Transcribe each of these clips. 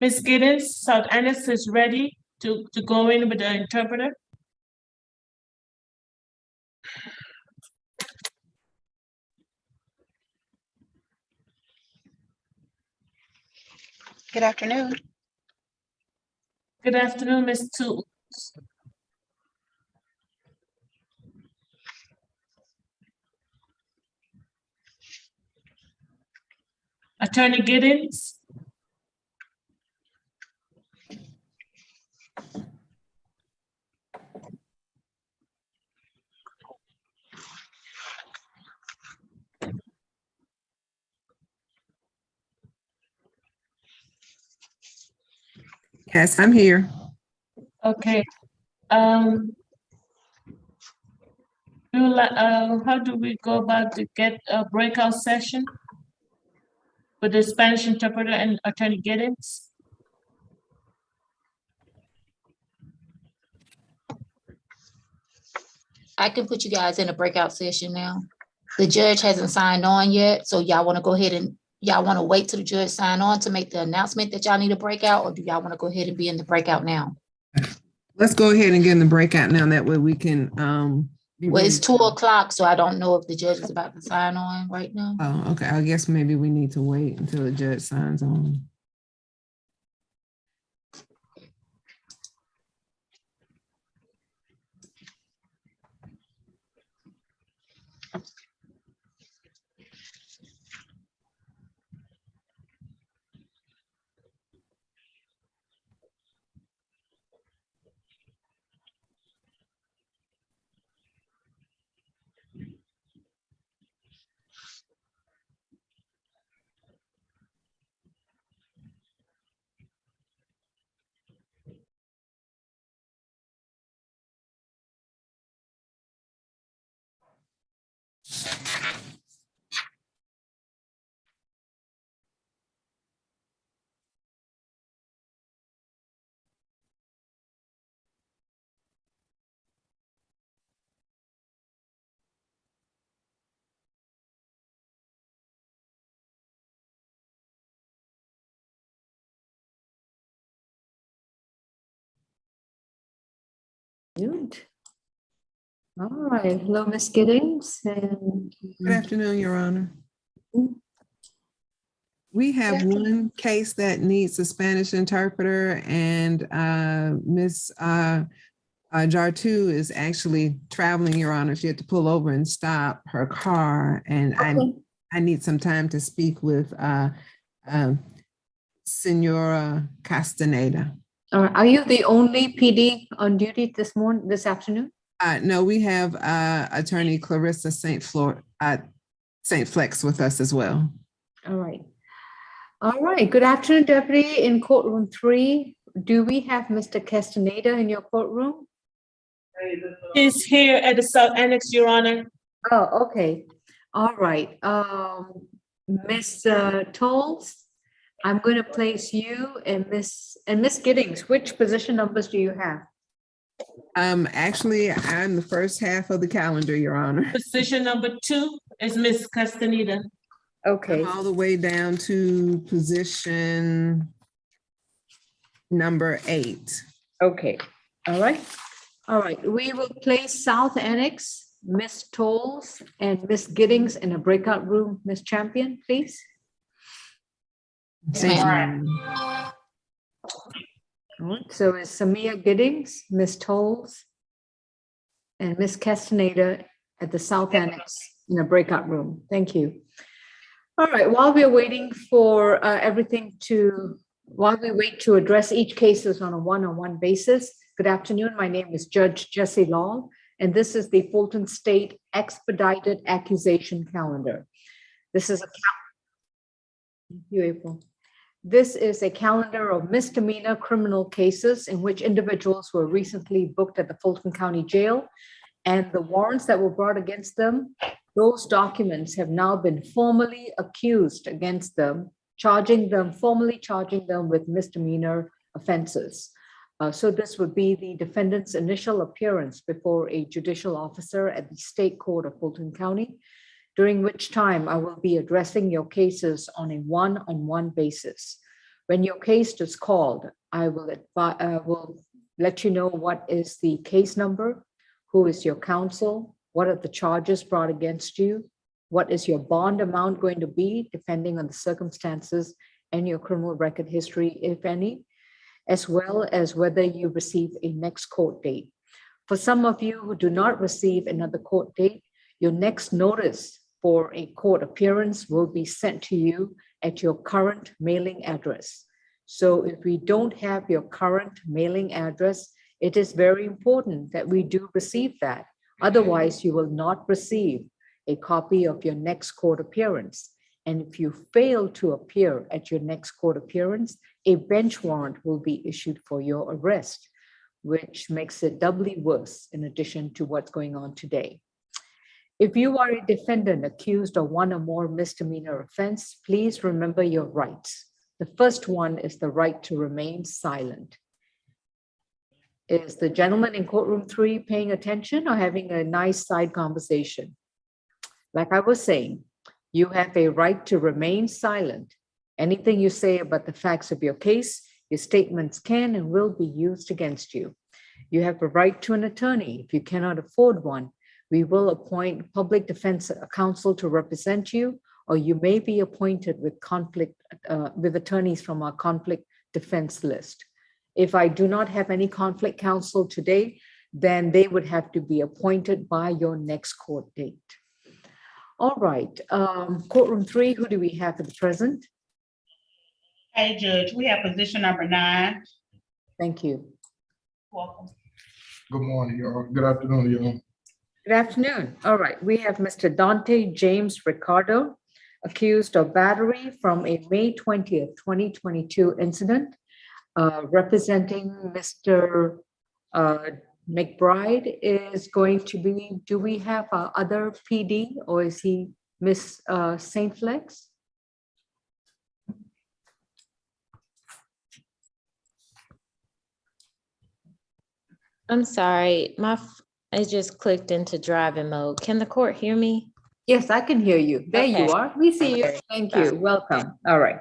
Ms. Giddens, South Annex is ready to go in with the interpreter. Good afternoon. Good afternoon, Ms. Toots. Attorney Giddens. Yes, I'm here. Okay. How do we go about to get a breakout session with the Spanish interpreter and Attorney Giddens? I can put you guys in a breakout session now. The judge hasn't signed on yet, so y'all want to go ahead and y'all want to wait till the judge sign on to make the announcement that y'all need a breakout, or do y'all want to go ahead and be in the breakout now? Let's go ahead and get in the breakout now. That way we can be Well, ready. it's 2 o'clock, so I don't know if the judge is about to sign on right now. Oh, okay. I guess maybe we need to wait until the judge signs on. Good. All right. Hello, Ms. Giddens. And Good afternoon, Your Honor. We have one case that needs a Spanish interpreter, and Ms. Jartu is actually traveling, Your Honor. She had to pull over and stop her car, and I need some time to speak with Senora Castaneda. are you the only PD on duty this afternoon? No, we have Attorney Clarissa St. Flex with us as well. All right. All right. Good afternoon, Deputy. In Courtroom 3, do we have Mr. Castaneda in your courtroom? He's here at the South Annex, Your Honor. Oh, okay. All right. Ms. Tolles, I'm going to place you and Miss Giddings. Which position numbers do you have? Actually, I'm the first half of the calendar, Your Honor. Position number 2 is Ms. Castaneda. Okay. I'm all the way down to position number 8. Okay. All right. All right. We will place South Annex, Ms. Tolles and Ms. Giddings in a breakout room. Ms. Champion, please. Thank you. All right. So is Samia Giddings, Ms. Tolles, and Ms. Castaneda at the South Annex in a breakout room. Thank you. All right. While we are waiting for while we wait to address each cases on a one-on-one basis, good afternoon. My name is Judge Jessie Law, and this is the Fulton State Expedited Accusation Calendar. This is Thank you, April. This is a calendar of misdemeanor criminal cases in which individuals were recently booked at the Fulton County Jail, and the warrants that were brought against them, those documents have now been formally accused against them, formally charging them with misdemeanor offenses. So this would be the defendant's initial appearance before a judicial officer at the State Court of Fulton County, during which time I will be addressing your cases on a one-on-one basis. When your case is called, I will let you know what is the case number, who is your counsel, what are the charges brought against you, what is your bond amount going to be, depending on the circumstances and your criminal record history, if any, as well as whether you receive a next court date. For some of you who do not receive another court date, your next notice for a court appearance will be sent to you at your current mailing address. So if we don't have your current mailing address, it is very important that we do receive that. Otherwise, you will not receive a copy of your next court appearance. And if you fail to appear at your next court appearance, a bench warrant will be issued for your arrest, which makes it doubly worse in addition to what's going on today. If you are a defendant accused of one or more misdemeanor offense, please remember your rights. The first one is the right to remain silent. Is the gentleman in courtroom 3 paying attention or having a nice side conversation? Like I was saying, you have a right to remain silent. Anything you say about the facts of your case, your statements can and will be used against you. You have a right to an attorney. If you cannot afford one, we will appoint public defense counsel to represent you, or you may be appointed with attorneys from our conflict defense list. If I do not have any conflict counsel today, then they would have to be appointed by your next court date. All right, courtroom 3, who do we have at the present? Hey, Judge, we have position number 9. Thank you. Welcome. Good morning, y'all. Good afternoon, y'all. Good afternoon. All right, we have Mr. Dante James Ricardo, accused of battery from a May 20th, 2022 incident, representing Mr. McBride is going to be, do we have other PD or is he Miss St. Flex? I'm sorry, I just clicked into driving mode. Can the court hear me? Yes, I can hear you. There you Okay. are. We see you. Okay. Thank you. Welcome. All right.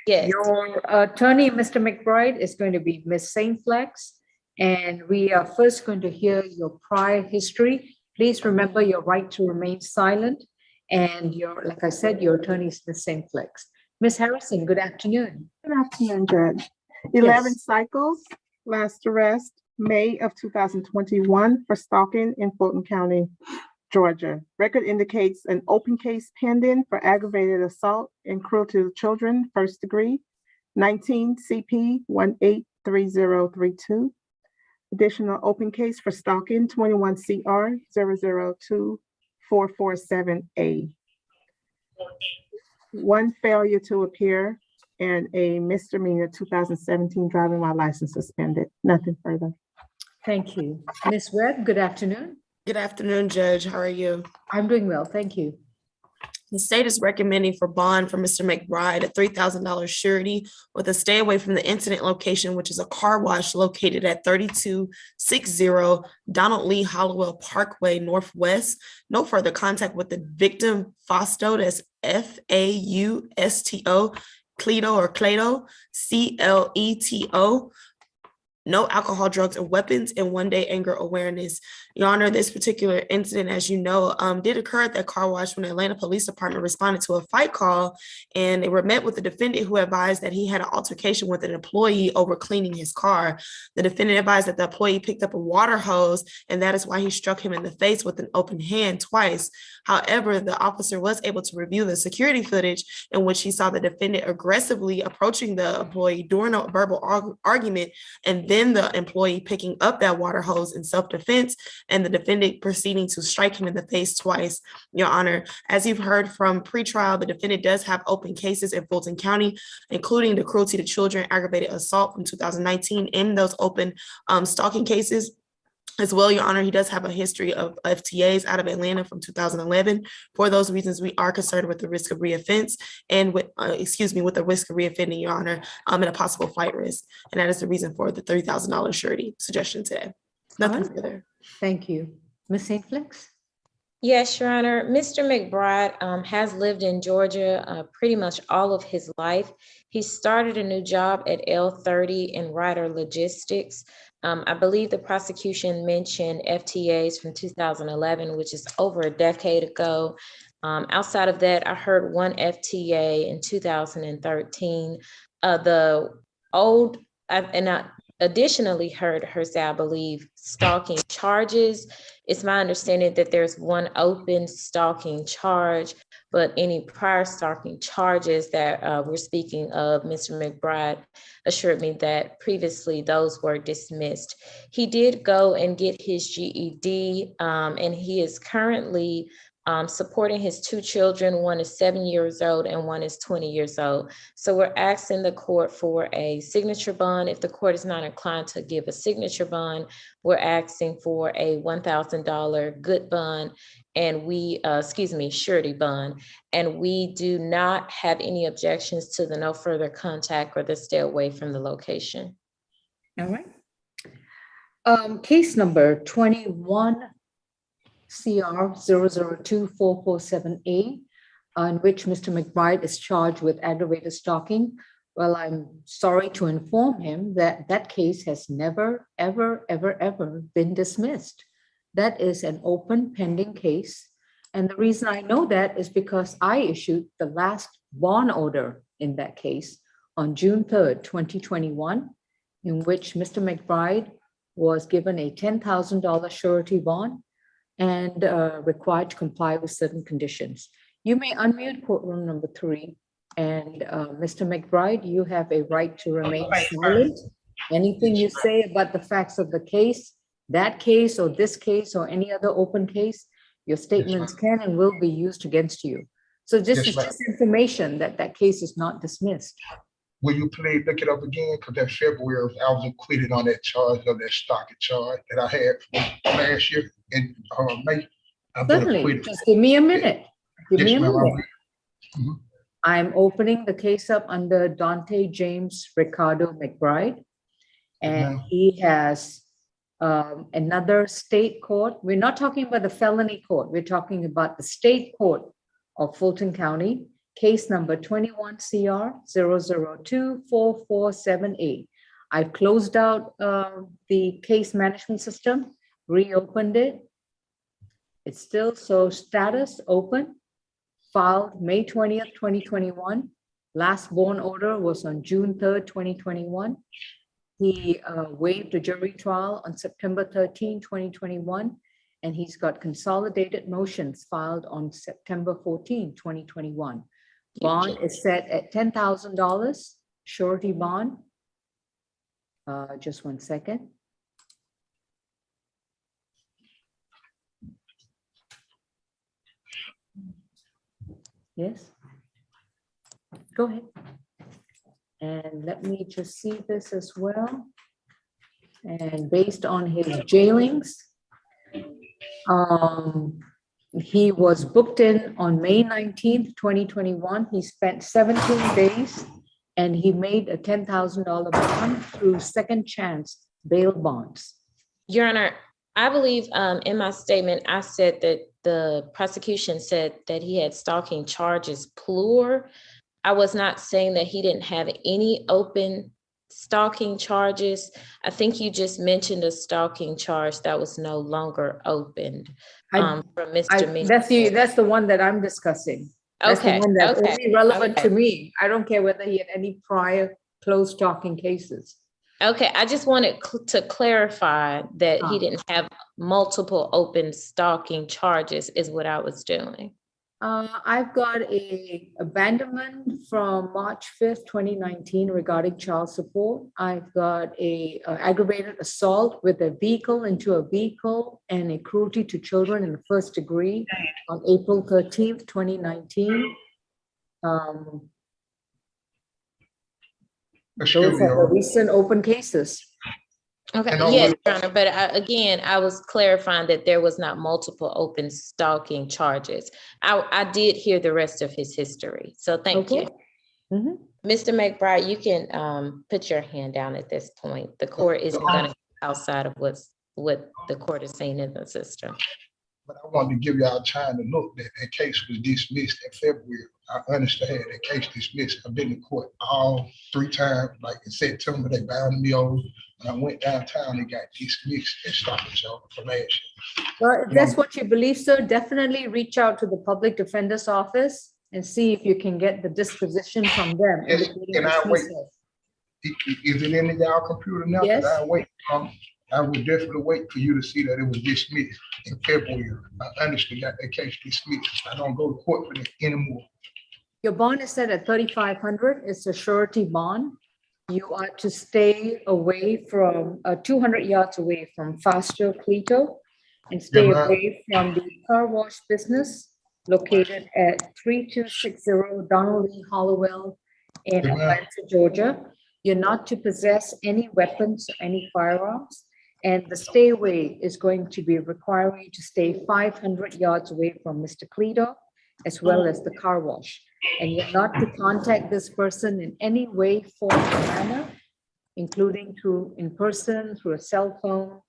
Yes. Your attorney, Mr. McBride, is going to be Miss St. Flex. And we are first going to hear your prior history. Please remember your right to remain silent. And like I said, your attorney is Miss St. Flex. Miss Harrison, good afternoon. Good afternoon, Judge. 11 Yes. cycles, last arrest, May of 2021 for stalking in Fulton County, Georgia. Record indicates an open case pending for aggravated assault and cruelty to children, first degree, 19 CP 183032. Additional open case for stalking, 21 CR 002447A. One failure to appear and a misdemeanor 2017 driving while license suspended. Nothing further. Thank you. Miss Webb, good afternoon. Good afternoon, Judge. How are you? I'm doing well. Thank you. The state is recommending for bond for Mr. McBride a $3,000 surety with a stay away from the incident location, which is a car wash located at 3260 Donald Lee Hollowell Parkway Northwest. No further contact with the victim, Fausto, that's Fausto, Cleto or Cleto, Cleto. No alcohol, drugs, or weapons, and 1-day anger awareness. Your Honor, this particular incident, as you know, did occur at that car wash when the Atlanta Police Department responded to a fight call, and they were met with the defendant who advised that he had an altercation with an employee over cleaning his car. The defendant advised that the employee picked up a water hose, and that is why he struck him in the face with an open hand twice. However, the officer was able to review the security footage in which he saw the defendant aggressively approaching the employee during a verbal argument, and then the employee picking up that water hose in self-defense and the defendant proceeding to strike him in the face twice. Your Honor, as you've heard from pretrial, the defendant does have open cases in Fulton County, including the cruelty to children, aggravated assault from 2019 in those open stalking cases. As well, Your Honor, he does have a history of FTAs out of Atlanta from 2011. For those reasons, we are concerned with the risk of reoffense and with the risk of reoffending, Your Honor, and a possible flight risk. And that is the reason for the $30,000 surety suggestion today. Nothing All right. further. Thank you. Ms. St. Flex? Yes, Your Honor. Mr. McBride has lived in Georgia pretty much all of his life. He started a new job at L30 in Ryder Logistics. I believe the prosecution mentioned FTAs from 2011, which is over a decade ago. Outside of that, I heard one FTA in 2013. I additionally heard her say, I believe, stalking charges. It's my understanding that there's one open stalking charge, but any prior stalking charges that we're speaking of, Mr. McBride assured me that previously those were dismissed. He did go and get his GED, and he is currently supporting his two children. One is 7 years old and one is 20 years old. So we're asking the court for a signature bond. If the court is not inclined to give a signature bond, we're asking for a $1,000 good bond and surety bond. And we do not have any objections to the no further contact or the stay away from the location. All right. Case number 21 CR 0024478, on which Mr. McBride is charged with aggravated stalking. Well, I'm sorry to inform him that that case has never, ever, ever, ever been dismissed. That is an open pending case. And the reason I know that is because I issued the last bond order in that case on June 3rd, 2021, in which Mr. McBride was given a $10,000 surety bond and required to comply with certain conditions. You may unmute courtroom number 3. And Mr. McBride, you have a right to remain silent. Anything you say about the facts of the case, that case or this case or any other open case, your statements can and will be used against you. So this is just information that that case is not dismissed. Will you please look it up again? Because that February, I was acquitted on that charge of that stalking charge that I had last year in May. I've been Certainly, acquitted. just give me a minute. Give me a Yes, ma'am, minute. I'm opening the case up under Dante James Ricardo McBride. And he has another state court. We're not talking about the felony court. We're talking about the state court of Fulton County, case number 21 CR 0024478. I've closed out the case management system, reopened it. It's still so status open. Filed May 20th, 2021. Last bond order was on June 3rd, 2021. He waived a jury trial on September 13, 2021, and he's got consolidated motions filed on September 14, 2021. Bond is set at $10,000, surety bond. Just one second. Yes. Go ahead. And let me just see this as well. And based on his jailings, he was booked in on May 19th, 2021. He spent 17 days and he made a $10,000 bond through second chance bail bonds. Your Honor, I believe in my statement, I said that the prosecution said that he had stalking charges plural. I was not saying that he didn't have any open stalking charges. I think you just mentioned a stalking charge that was no longer opened from Mr. That's the one that I'm discussing. That's the one that's only relevant to me. I don't care whether he had any prior closed stalking cases. Okay, I just wanted to clarify that he didn't have multiple open stalking charges is what I was doing. I've got a abandonment from March 5th, 2019 regarding child support. I've got a aggravated assault with a vehicle into a vehicle and a cruelty to children in the first degree on April 13th, 2019. Those are the recent open cases. Okay, yes, Your Honor, but I was clarifying that there was not multiple open stalking charges. I did hear the rest of his history, so thank you. Mr. McBride, you can put your hand down at this point. The court isn't going to go outside of what the court is saying in the system. But I wanted to give y'all time to look that that case was dismissed in February. I understand that case dismissed. I've been to court all 3 times, like in September, they bound me over. When I went downtown, it got dismissed and stopped y'all for last year. Well, if that's what you believe, sir, definitely reach out to the public defender's office and see if you can get the disposition from them. Yes, indicating can I wait? dismissal. Is it in y'all computer now? Yes. I wait. I would definitely wait for you to see that it was dismissed in February. I understand that case dismissed. I don't go to court for that anymore. Your bond is set at 3,500. It's a surety bond. You are to stay away from 200 yards away from Faster Cleto and stay Yeah, ma'am. away from the car wash business located at 3260 Donald Lee Hollowell in Yeah, ma'am. Atlanta, Georgia. You're not to possess any weapons, or any firearms, and the stay away is going to be requiring you to stay 500 yards away from Mr. Cleto as well as the car wash. And you're not to contact this person in any way, form, or manner, including through in person, through a cell phone.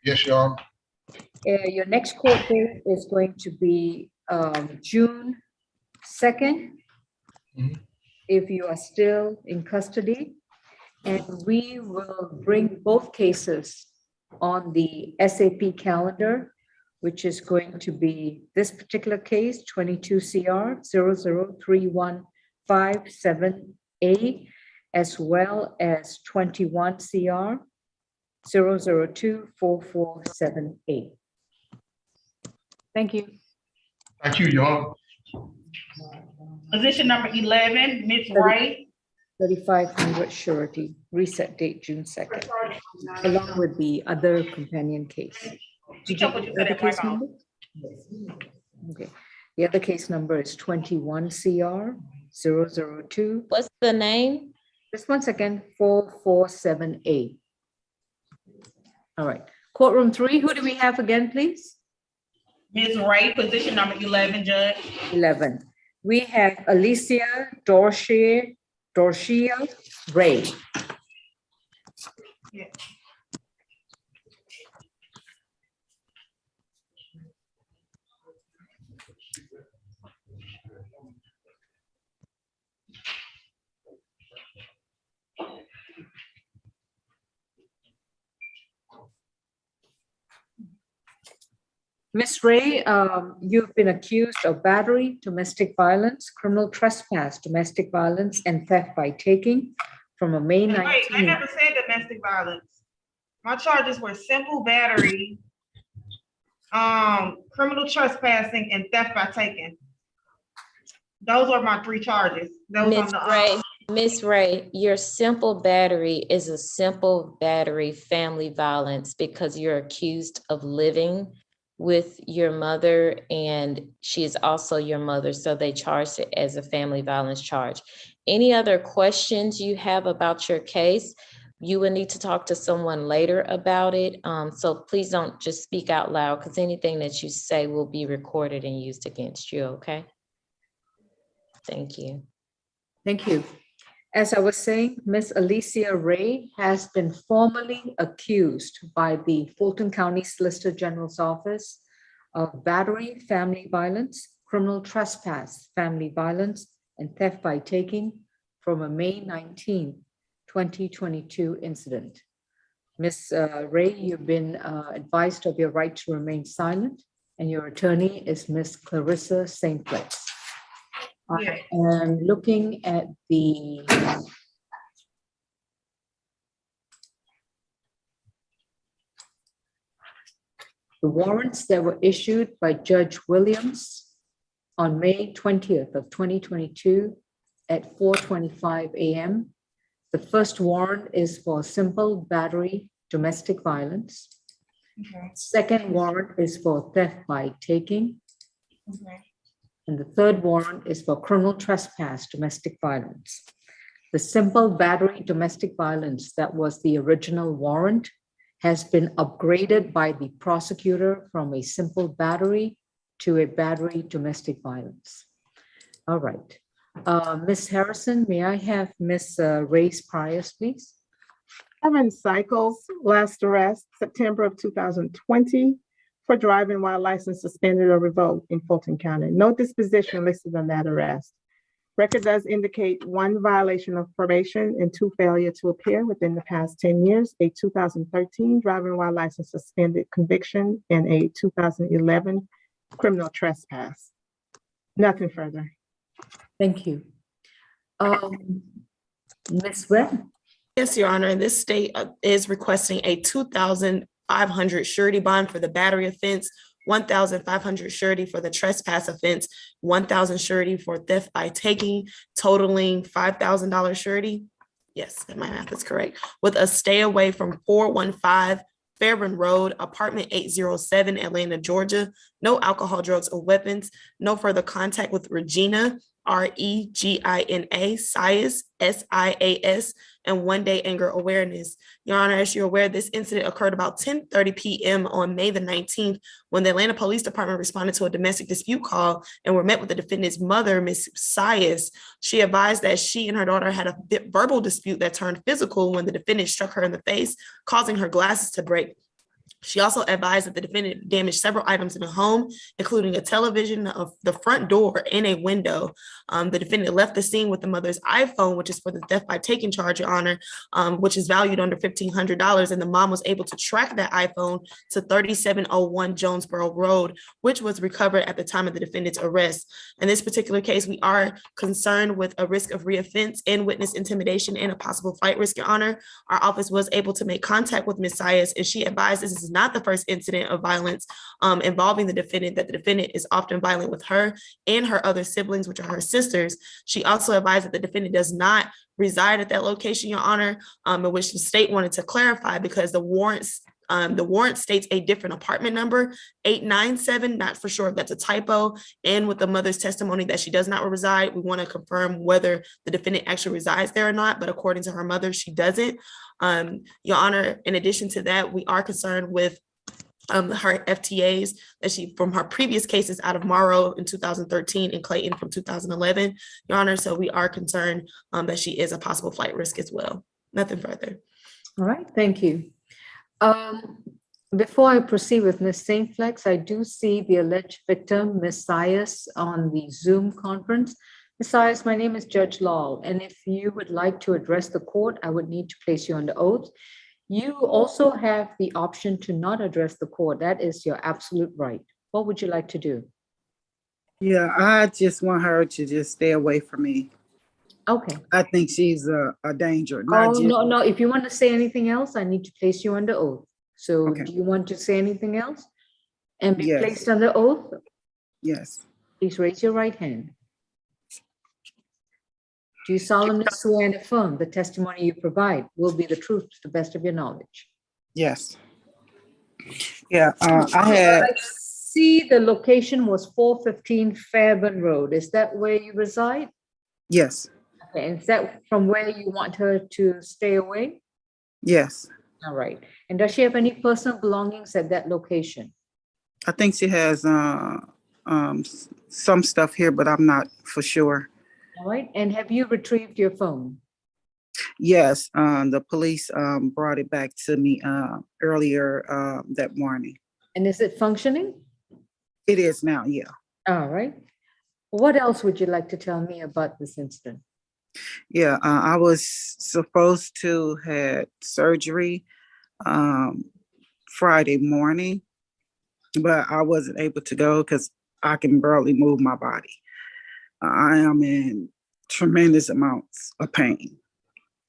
Yes, y'all. Your next court date is going to be June 2nd, Mhm. if you are still in custody. And we will bring both cases on the SAP calendar, which is going to be this particular case, 22 CR 003157A, as well as 21 CR 002447A. Thank you. Thank you, y'all. Position number 11, Ms. Wright. 3,500 surety, reset date June 2nd, along with the other companion case. Did you What you get the said, case right on. number? Okay, the other case number is 21 CR 002. What's the name? Just one second, 447A. All right, courtroom 3, who do we have again, please? Ms. Wright, position number 11, Judge. 11. We have Alicia Dorshia Ray. Yeah. Ms. Ray, you've been accused of battery, domestic violence, criminal trespass, domestic violence, and theft by taking from a May Wait, I 19. never said domestic violence. My charges were simple battery, criminal trespassing, and theft by taking. Those are my 3 charges. Those Ms. on the, Ray, Ms. Ray, your simple battery is a simple battery family violence because you're accused of living with your mother and she is also your mother, so they charged it as a family violence charge. Any other questions you have about your case, you will need to talk to someone later about it. So please don't just speak out loud because anything that you say will be recorded and used against you, okay? Thank you. Thank you. As I was saying, Ms. Alicia Ray has been formally accused by the Fulton County Solicitor General's Office of battery, family violence, criminal trespass, family violence, and theft by taking from a May 19, 2022 incident. Ms. Ray, you've been advised of your right to remain silent, and your attorney is Ms. Clarissa Saintplex. Yeah. I am looking at the warrants that were issued by Judge Williams on May 20th of 2022 at 4:25 a.m. The first warrant is for simple battery, domestic violence. okay, Second warrant is for theft by taking. okay. And the third warrant is for criminal trespass, domestic violence. The simple battery, domestic violence that was the original warrant has been upgraded by the prosecutor from a simple battery to a battery domestic violence. All right. Ms. Harrison, may I have Ms. Ray's priors, please? Evan Cycles, last arrest, September of 2020 for driving while license suspended or revoked in Fulton County. No disposition listed on that arrest. Record does indicate 1 violation of probation and 2 failure to appear within the past 10 years, a 2013 driving while license suspended conviction, and a 2011 criminal trespass. Nothing further. Thank you. Ms. Webb? Yes, Your Honor, this state is requesting a $2,500 surety bond for the battery offense, $1,500 surety for the trespass offense, $1,000 surety for theft by taking, totaling $5,000 surety. Yes, my math is correct. With a stay away from 415 Fairburn Road, apartment 807, Atlanta, Georgia. No alcohol, drugs, or weapons. No further contact with Regina, Regina, Sias, Sias, and 1 day anger awareness. Your Honor, as you're aware, this incident occurred about 10:30 p.m. on May the 19th when the Atlanta Police Department responded to a domestic dispute call and were met with the defendant's mother, Ms. Sias. She advised that she and her daughter had a verbal dispute that turned physical when the defendant struck her in the face, causing her glasses to break. She also advised that the defendant damaged several items in the home, including a television, of the front door, and a window. The defendant left the scene with the mother's iPhone, which is for the theft by taking charge, Your Honor, which is valued under $1,500. And the mom was able to track that iPhone to 3701 Jonesboro Road, which was recovered at the time of the defendant's arrest. In this particular case, we are concerned with a risk of reoffense and witness intimidation and a possible flight risk, Your Honor. Our office was able to make contact with Ms. Sias, and she advised this is not the first incident of violence involving the defendant, that the defendant is often violent with her and her other siblings, which are her sisters. She also advised that the defendant does not reside at that location, Your Honor, in which the state wanted to clarify because the warrant states a different apartment number, 897, not for sure if that's a typo. And with the mother's testimony that she does not reside, we want to confirm whether the defendant actually resides there or not, but according to her mother, she doesn't. Your Honor, in addition to that, we are concerned with her FTAs that she, from her previous cases out of Morrow in 2013 and Clayton from 2011, Your Honor, so we are concerned that she is a possible flight risk as well. Nothing further. All right, thank you. Before I proceed with Ms. St. Flex, I do see the alleged victim, Ms. Sias, on the Zoom conference. Ms. Sias, my name is Judge Lal, and if you would like to address the court, I would need to place you under oath. You also have the option to not address the court. That is your absolute right. What would you like to do? Yeah, I just want her to just stay away from me. Okay. I think she's a danger. No. If you want to say anything else, I need to place you under oath. So Okay. do you want to say anything else? And be Yes. placed under oath? Yes, Please raise your right hand. Do you solemnly swear and affirm the testimony you provide will be the truth to the best of your knowledge? yes. Yeah, I had, I see the location was 415 Fairburn Road. Is that where you reside? yes, Okay, is that from where you want her to stay away? yes. All right. And does she have any personal belongings at that location? I think she has some stuff here, but I'm not for sure. All right. And have you retrieved your phone? Yes, the police brought it back to me earlier that morning. And is it functioning? It is now, yeah. All right. What else would you like to tell me about this incident? Yeah, I was supposed to have surgery Friday morning, but I wasn't able to go because I can barely move my body. I am in tremendous amounts of pain.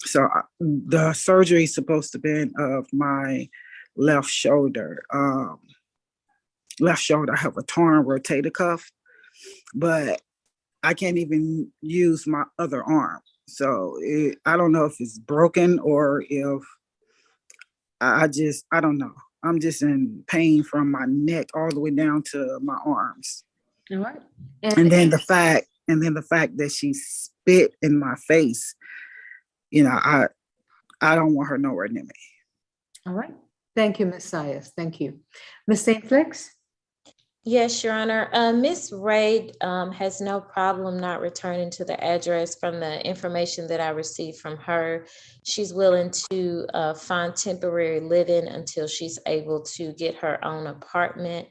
So the surgery is supposed to be of my left shoulder. Left shoulder, I have a torn rotator cuff, but I can't even use my other arm. So I don't know if it's broken or if I don't know. I'm just in pain from my neck all the way down to my arms. All right. And then the fact that she spit in my face, you know, I don't want her nowhere near me. All right. Thank you, Ms. Sias. Thank you. Ms. St. Flex? Yes, Your Honor. Ms. Ray has no problem not returning to the address from the information that I received from her. She's willing to find temporary living until she's able to get her own apartment.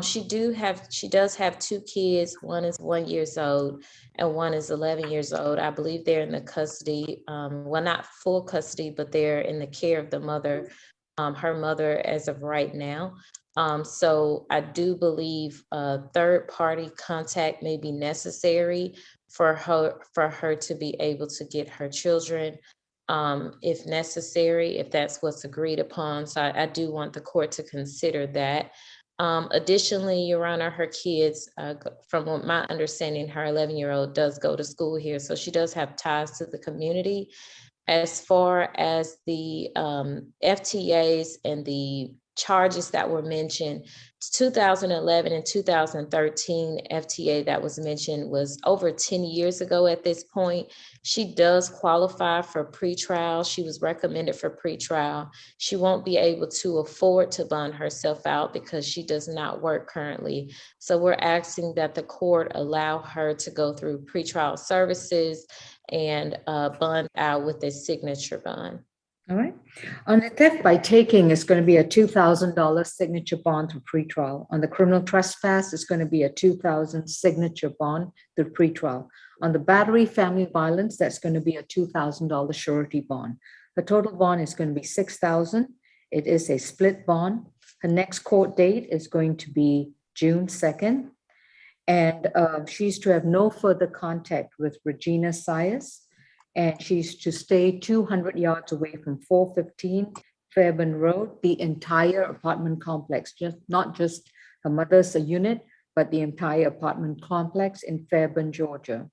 She does have 2 kids. One is 1 year old and one is 11 years old. I believe they're in the custody, well, not full custody, but they're in the care of the mother, her mother as of right now. So I do believe a third-party contact may be necessary for her to be able to get her children, if necessary, if that's what's agreed upon. So I do want the court to consider that. Additionally, Your Honor, her kids, from what my understanding, her 11-year-old does go to school here, so she does have ties to the community. As far as the FTAs and the charges that were mentioned, 2011 and 2013 FTA that was mentioned was over 10 years ago at this point. She does qualify for pretrial. She was recommended for pretrial. She won't be able to afford to bond herself out because she does not work currently. So we're asking that the court allow her to go through pretrial services and bond out with a signature bond. All right. On the theft by taking, it's going to be a $2,000 signature bond through pretrial. On the criminal trespass, it's going to be a $2,000 signature bond through pretrial. On the battery, family violence, that's going to be a $2,000 surety bond. The total bond is going to be $6,000. It is a split bond. Her next court date is going to be June 2nd. And she's to have no further contact with Regina Sias. And she's to stay 200 yards away from 415 Fairburn Road, the entire apartment complex, not just her mother's unit, but the entire apartment complex in Fairburn, Georgia.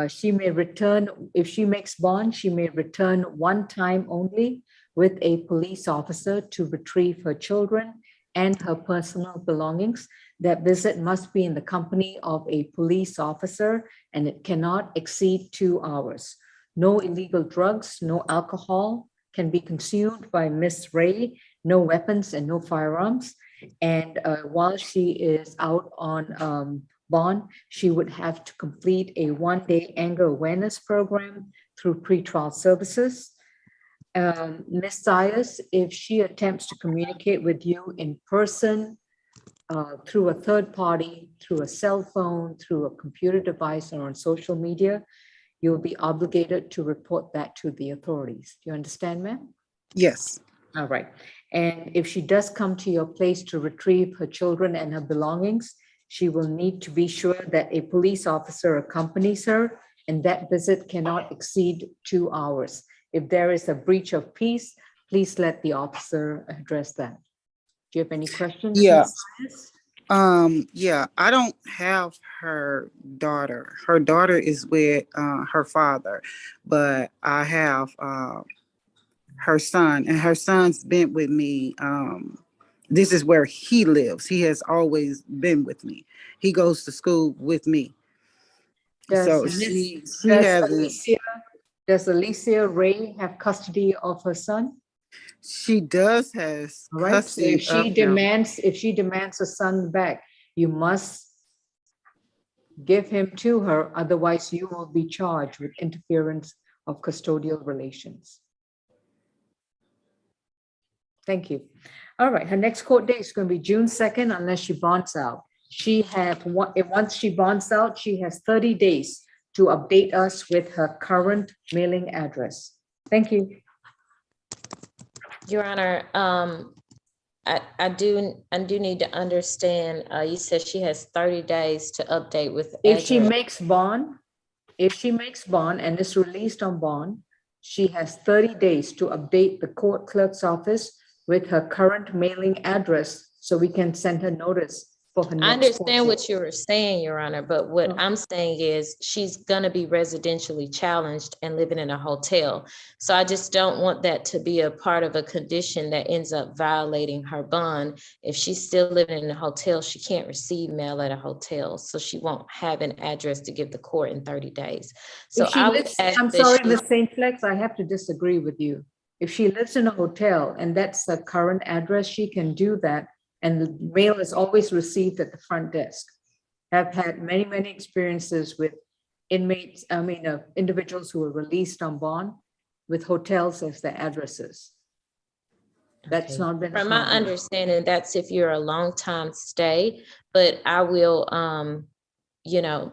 She may return, if she makes bond, she may return one time only with a police officer to retrieve her children and her personal belongings. That visit must be in the company of a police officer and it cannot exceed 2 hours. No illegal drugs, no alcohol can be consumed by Miss Ray, no weapons and no firearms. And while she is out on bond, she would have to complete a 1-day anger awareness program through pretrial services. Ms. Sias, if she attempts to communicate with you in person, through a third party, through a cell phone, through a computer device, or on social media, you'll be obligated to report that to the authorities. Do you understand, ma'am? Yes. All right. And if she does come to your place to retrieve her children and her belongings, she will need to be sure that a police officer accompanies her, and that visit cannot exceed 2 hours. If there is a breach of peace, please let the officer address that. Do you have any questions? Yeah. Ms. Yeah, I don't have her daughter. Her daughter is with her father, but I have her son, and her son's been with me. This is where he lives. He has always been with me. He goes to school with me. So she hasn't. Does Alicia Ray have custody of her son? She does has All right. So custody if she of him. demands her son back, you must give him to her. Otherwise, you will be charged with interference of custodial relations. Thank you. All right. Her next court date is going to be June 2nd, unless she bonds out. Once she bonds out, she has 30 days to update us with her current mailing address. Thank you. Your Honor, I do need to understand, you said she has 30 days to update with. If she makes bond and is released on bond, she has 30 days to update the court clerk's office with her current mailing address so we can send her notice for her next I understand court what you were saying, Your Honor, but what I'm saying is she's gonna be residentially challenged and living in a hotel. So I just don't want that to be a part of a condition that ends up violating her bond. If she's still living in a hotel, she can't receive mail at a hotel, so she won't have an address to give the court in 30 days. So I'm sorry, Ms. St. Flex, I have to disagree with you. If she lives in a hotel and that's the current address, she can do that and the mail is always received at the front desk. I've had many, many experiences with inmates, individuals who were released on bond with hotels as their addresses. That's Okay. not been a From my problem. understanding, that's if you're a long time stay, but I will,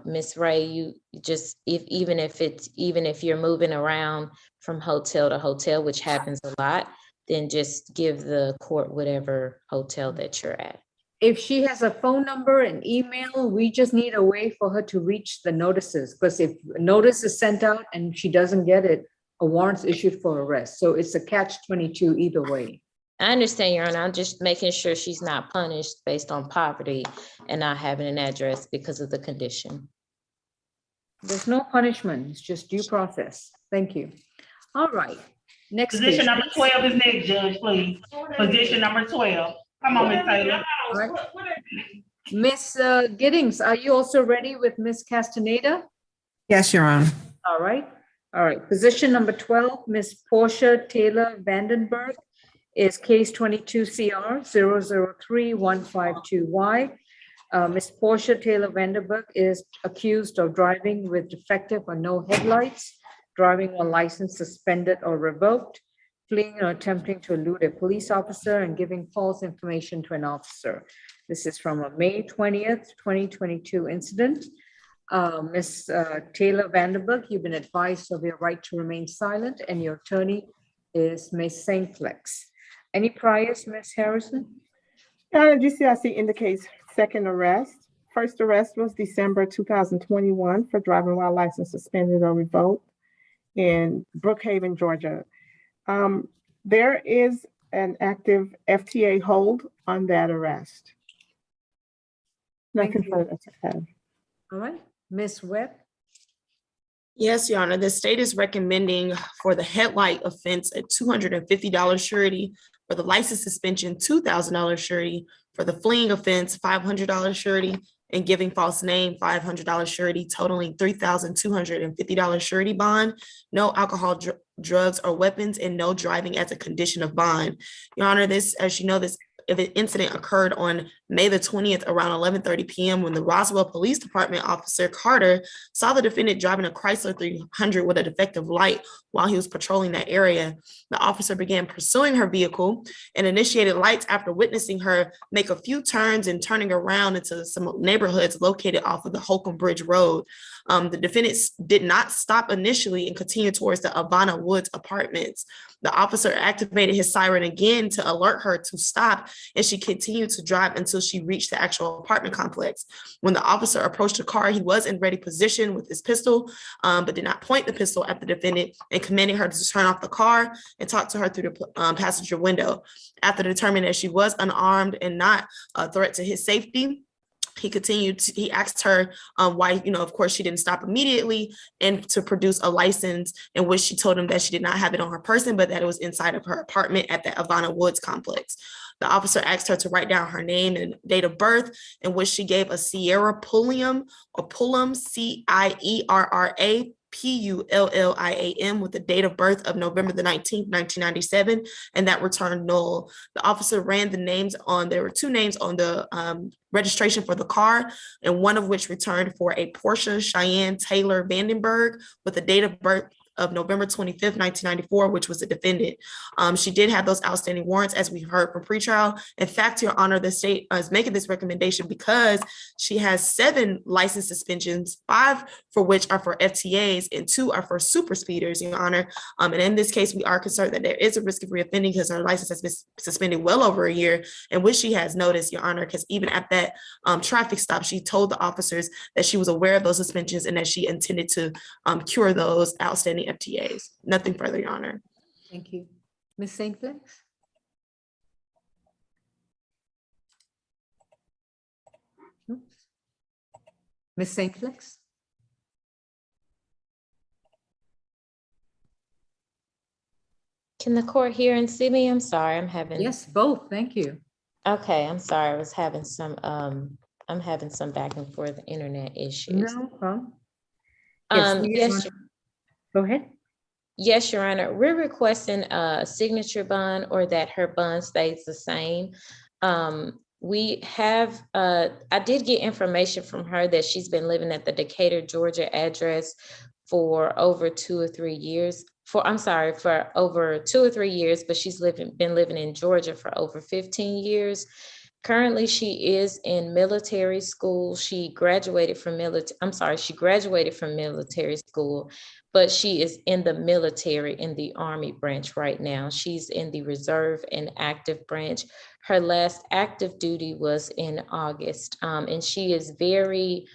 Miss Ray, you just, even if you're moving around from hotel to hotel, which happens a lot, then just give the court whatever hotel that you're at. If she has a phone number and email, we just need a way for her to reach the notices, because if a notice is sent out and she doesn't get it, a warrant's issued for arrest. So it's a catch-22 either way. I understand, Your Honor. I'm just making sure she's not punished based on poverty and not having an address because of the condition. There's no punishment, it's just due process. Thank you. All right, next. Position case. number 12 is next, Judge, please. Position number 12. Come on, Ms. Taylor. All right. Miss Giddings, are you also ready with Miss Castaneda? Yes, Your Honor. All right. Position number 12, Miss Portia Taylor Vandenberg is case 22 CR 003152Y. Miss Portia Taylor Vandenberg is accused of driving with defective or no headlights, driving while license suspended or revoked, fleeing or attempting to elude a police officer, and giving false information to an officer. This is from a May 20th, 2022 incident. Ms. Taylor Vandenberg, you've been advised of your right to remain silent, and your attorney is Ms. St. Flex. Any priors, Ms. Harrison? GCIC indicates second arrest. First arrest was December 2021 for driving while license suspended or revoked in Brookhaven, Georgia. There is an active FTA hold on that arrest. Nothing further to add. All right, Ms. Webb? Yes, Your Honor. The state is recommending for the headlight offense a $250 surety, for the license suspension, $2,000 surety, for the fleeing offense, $500 surety, and giving false name, $500 surety, totaling $3,250 surety bond, no alcohol, drugs, or weapons, and no driving as a condition of bond. Your Honor, this, as you know, this incident occurred on May the 20th around 11:30 p.m. when the Roswell Police Department officer Carter saw the defendant driving a Chrysler 300 with a defective light while he was patrolling that area. The officer began pursuing her vehicle and initiated lights after witnessing her make a few turns and turning around into some neighborhoods located off of the Holcomb Bridge Road. The defendant did not stop initially and continued towards the Alana Woods apartments. The officer activated his siren again to alert her to stop, and she continued to drive until she reached the actual apartment complex. When the officer approached the car, he was in ready position with his pistol, but did not point the pistol at the defendant, and commanded her to turn off the car and talk to her through the passenger window. After determining that she was unarmed and not a threat to his safety, he asked her why, of course, she didn't stop immediately, and to produce a license, in which she told him that she did not have it on her person, but that it was inside of her apartment at the Alana Woods complex. The officer asked her to write down her name and date of birth, in which she gave a Sierra Pulliam, or Pullum, CIERRA, PULLIAM, with the date of birth of November the 19th, 1997, and that returned null. The officer ran the names on, there were two names on the registration for the car, and one of which returned for a Portia Cheyenne Taylor Vandenberg with the date of birth of November 25th, 1994, which was the defendant. She did have those outstanding warrants, as we heard from pretrial. In fact, Your Honor, the state is making this recommendation because she has 7 license suspensions, 5 for which are for FTAs and 2 are for super speeders, Your Honor. And in this case, we are concerned that there is a risk of reoffending because her license has been suspended well over a year, and which she has noticed, Your Honor, because even at that traffic stop, she told the officers that she was aware of those suspensions and that she intended to cure those outstanding FTAs. Nothing further, Your Honor. Thank you. Ms. St. Flex? Ms. St. Flex? Can the court hear and see me? I'm sorry, I'm having. Yes, both. Thank you. Okay, I'm sorry. I was having some, I'm having some back and forth internet issues. No problem. Yes, Go ahead. yes, Your Honor. We're requesting a signature bond, or that her bond stays the same. we have, I did get information from her that she's been living at the Decatur, Georgia address for over 2 or 3 years. For over 2 or 3 years, but she's been living in Georgia for over 15 years. Currently, she is in military school. She graduated from military school, but she is in the military in the Army branch right now. She's in the reserve and active branch. Her last active duty was in August, and she is very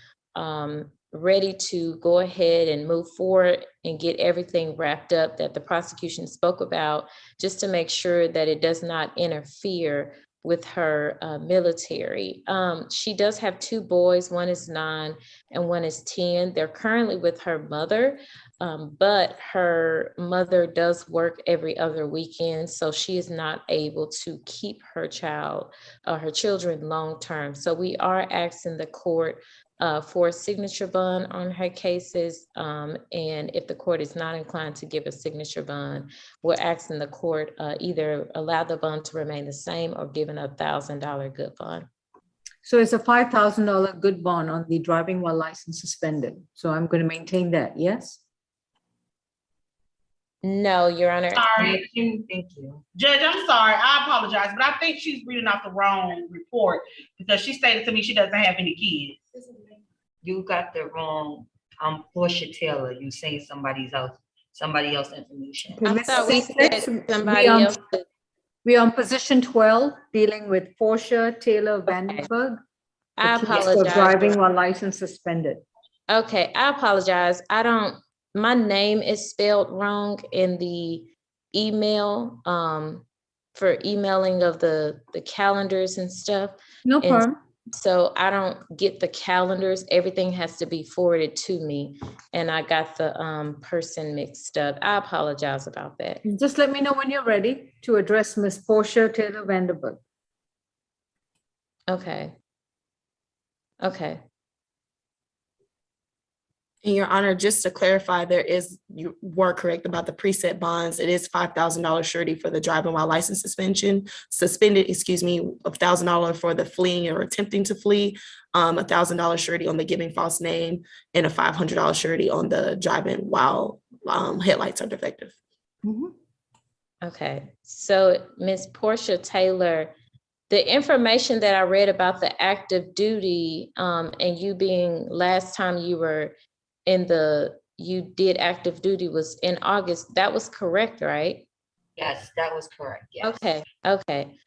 ready to go ahead and move forward and get everything wrapped up that the prosecution spoke about, just to make sure that it does not interfere with her military. She does have 2 boys, one is 9 and one is 10. They're currently with her mother, but her mother does work every other weekend, so she is not able to keep her children long-term. So we are asking the court for a signature bond on her cases. And if the court is not inclined to give a signature bond, we're asking the court either allow the bond to remain the same or give an $1,000 good bond. So it's a $5,000 good bond on the driving while license suspended. So I'm going to maintain that, yes? No, Your Honor. Sorry. Thank you. Judge, I'm sorry. I apologize, but I think she's reading off the wrong report because she stated to me she doesn't have any kids. You got the wrong, Portia Taylor. You saying somebody else information. Okay, I Ms. thought we Six, said somebody else. We're on position 12, dealing with Portia Taylor Vandenberg. I the case for apologize. Driving while license suspended. Okay, I apologize. My name is spelled wrong in the email for emailing of the calendars and stuff. No And problem. so I don't get the calendars. Everything has to be forwarded to me, and I got the person mixed up. I apologize about that. Just let me know when you're ready to address Ms. Portia Taylor Vandenberg. Okay. Okay. And Your Honor, just to clarify, you were correct about the preset bonds. It is $5,000 surety for the driving while license suspended, $1,000 for the fleeing or attempting to flee, $1,000 surety on the giving false name, and a $500 surety on the driving while headlights are defective. Mhm. Okay. So Ms. Portia Taylor, the information that I read about the active duty, and you being last time you did active duty was in August, that was correct, right? Yes, that was correct. Yes. Okay.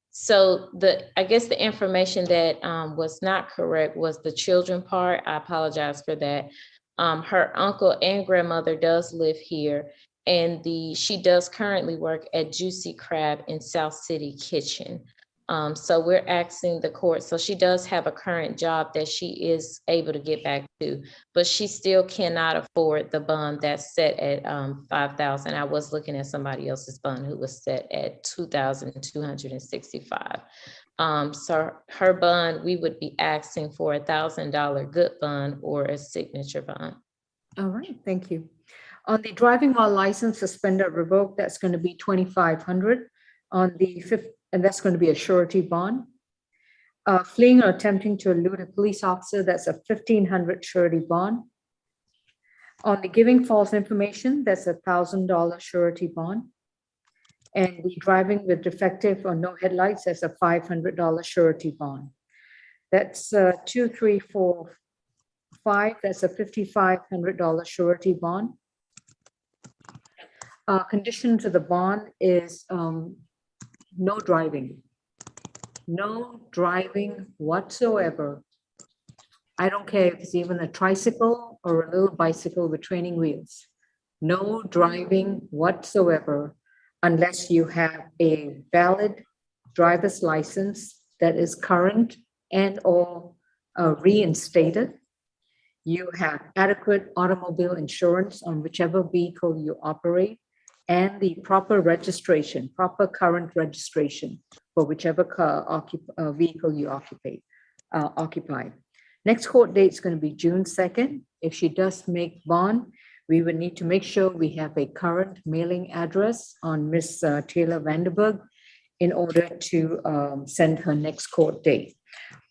So I guess the information that was not correct was the children part. I apologize for that. Her uncle and grandmother does live here, and she does currently work at Juicy Crab in South City Kitchen. So we're asking the court, so she does have a current job that she is able to get back to, but she still cannot afford the bond that's set at $5,000. I was looking at somebody else's bond who was set at $2,265. So her bond, we would be asking for $1,000 good bond or a signature bond. All right, thank you. On the driving while license suspended revoked, that's going to be $2,500. On the fifth, and that's going to be a surety bond. Fleeing or attempting to elude a police officer, that's a $1,500 surety bond. On the giving false information, that's a $1,000 surety bond. And the driving with defective or no headlights, that's a $500 surety bond. That's 2, 3, 4, 5. That's a $5,500 surety bond. Condition to the bond is no driving whatsoever. I don't care if it's even a tricycle or a little bicycle with training wheels. No driving whatsoever unless you have a valid driver's license that is current and or reinstated. You have adequate automobile insurance on whichever vehicle you operate, and the proper registration, proper current registration for whichever vehicle you occupy. Next court date is going to be June 2nd. If she does make bond, we would need to make sure we have a current mailing address on Ms. Taylor Vandenberg in order to send her next court date.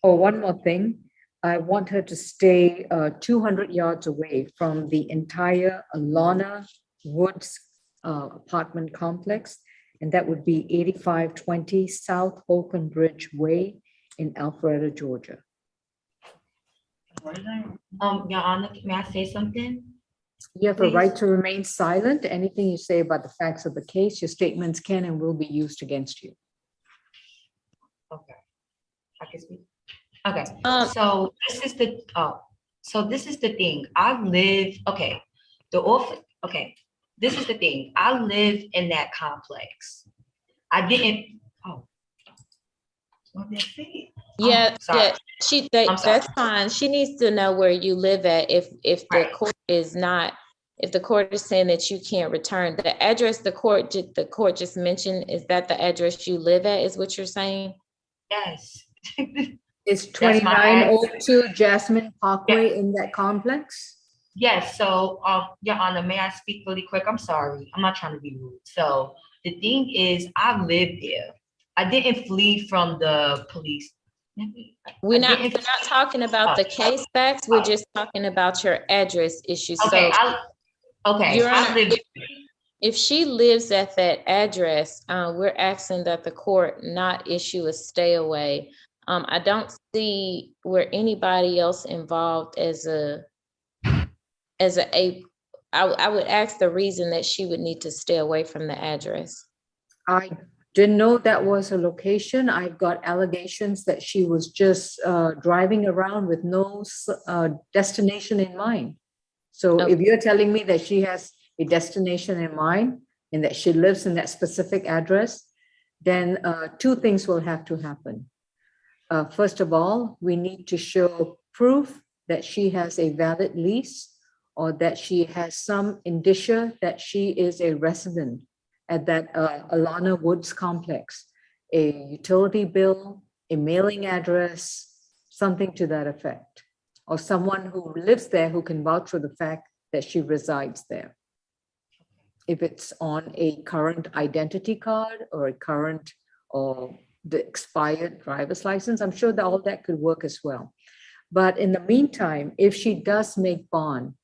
Oh, one more thing. I want her to stay 200 yards away from the entire Alana Woods apartment complex, and that would be 8520 South Holcomb Bridgeway in Alpharetta, Georgia. Your Honor, may I say something? You have a Please. right to remain silent. Anything you say about the facts of the case, your statements can and will be used against you. Okay. I can speak. Okay, Um, so this is the, this is the thing. I live, okay, this is the thing. I live in that complex. I didn't, what did I say? Yeah, sorry. yeah, I'm sorry. that's fine. She needs to know where you live at if the Right. court is not, if the court is saying that you can't return. The address the court just mentioned, is that the address you live at, is what you're saying? Yes. Is That's my address. 2902 Jasmine Parkway in that complex? Yes, so, Your Honor, may I speak really quick? I'm sorry, I'm not trying to be rude. So the thing is, I live there. I didn't flee from the police. We're not talking about the case facts. We're just talking about your address issues. Okay, So Your I Honor, live. if she lives at that address, we're asking that the court not issue a stay away. I don't see where anybody else involved I would ask the reason that she would need to stay away from the address. I didn't know that was a location. I've got allegations that she was just driving around with no destination in mind. So Okay. if you're telling me that she has a destination in mind and that she lives in that specific address, then two things will have to happen. First of all, we need to show proof that she has a valid lease or that she has some indicia that she is a resident at that Alana Woods complex, a utility bill, a mailing address, something to that effect, or someone who lives there who can vouch for the fact that she resides there. If it's on a current identity card or a current or the expired driver's license, I'm sure that all that could work as well. But in the meantime, if she does make bond,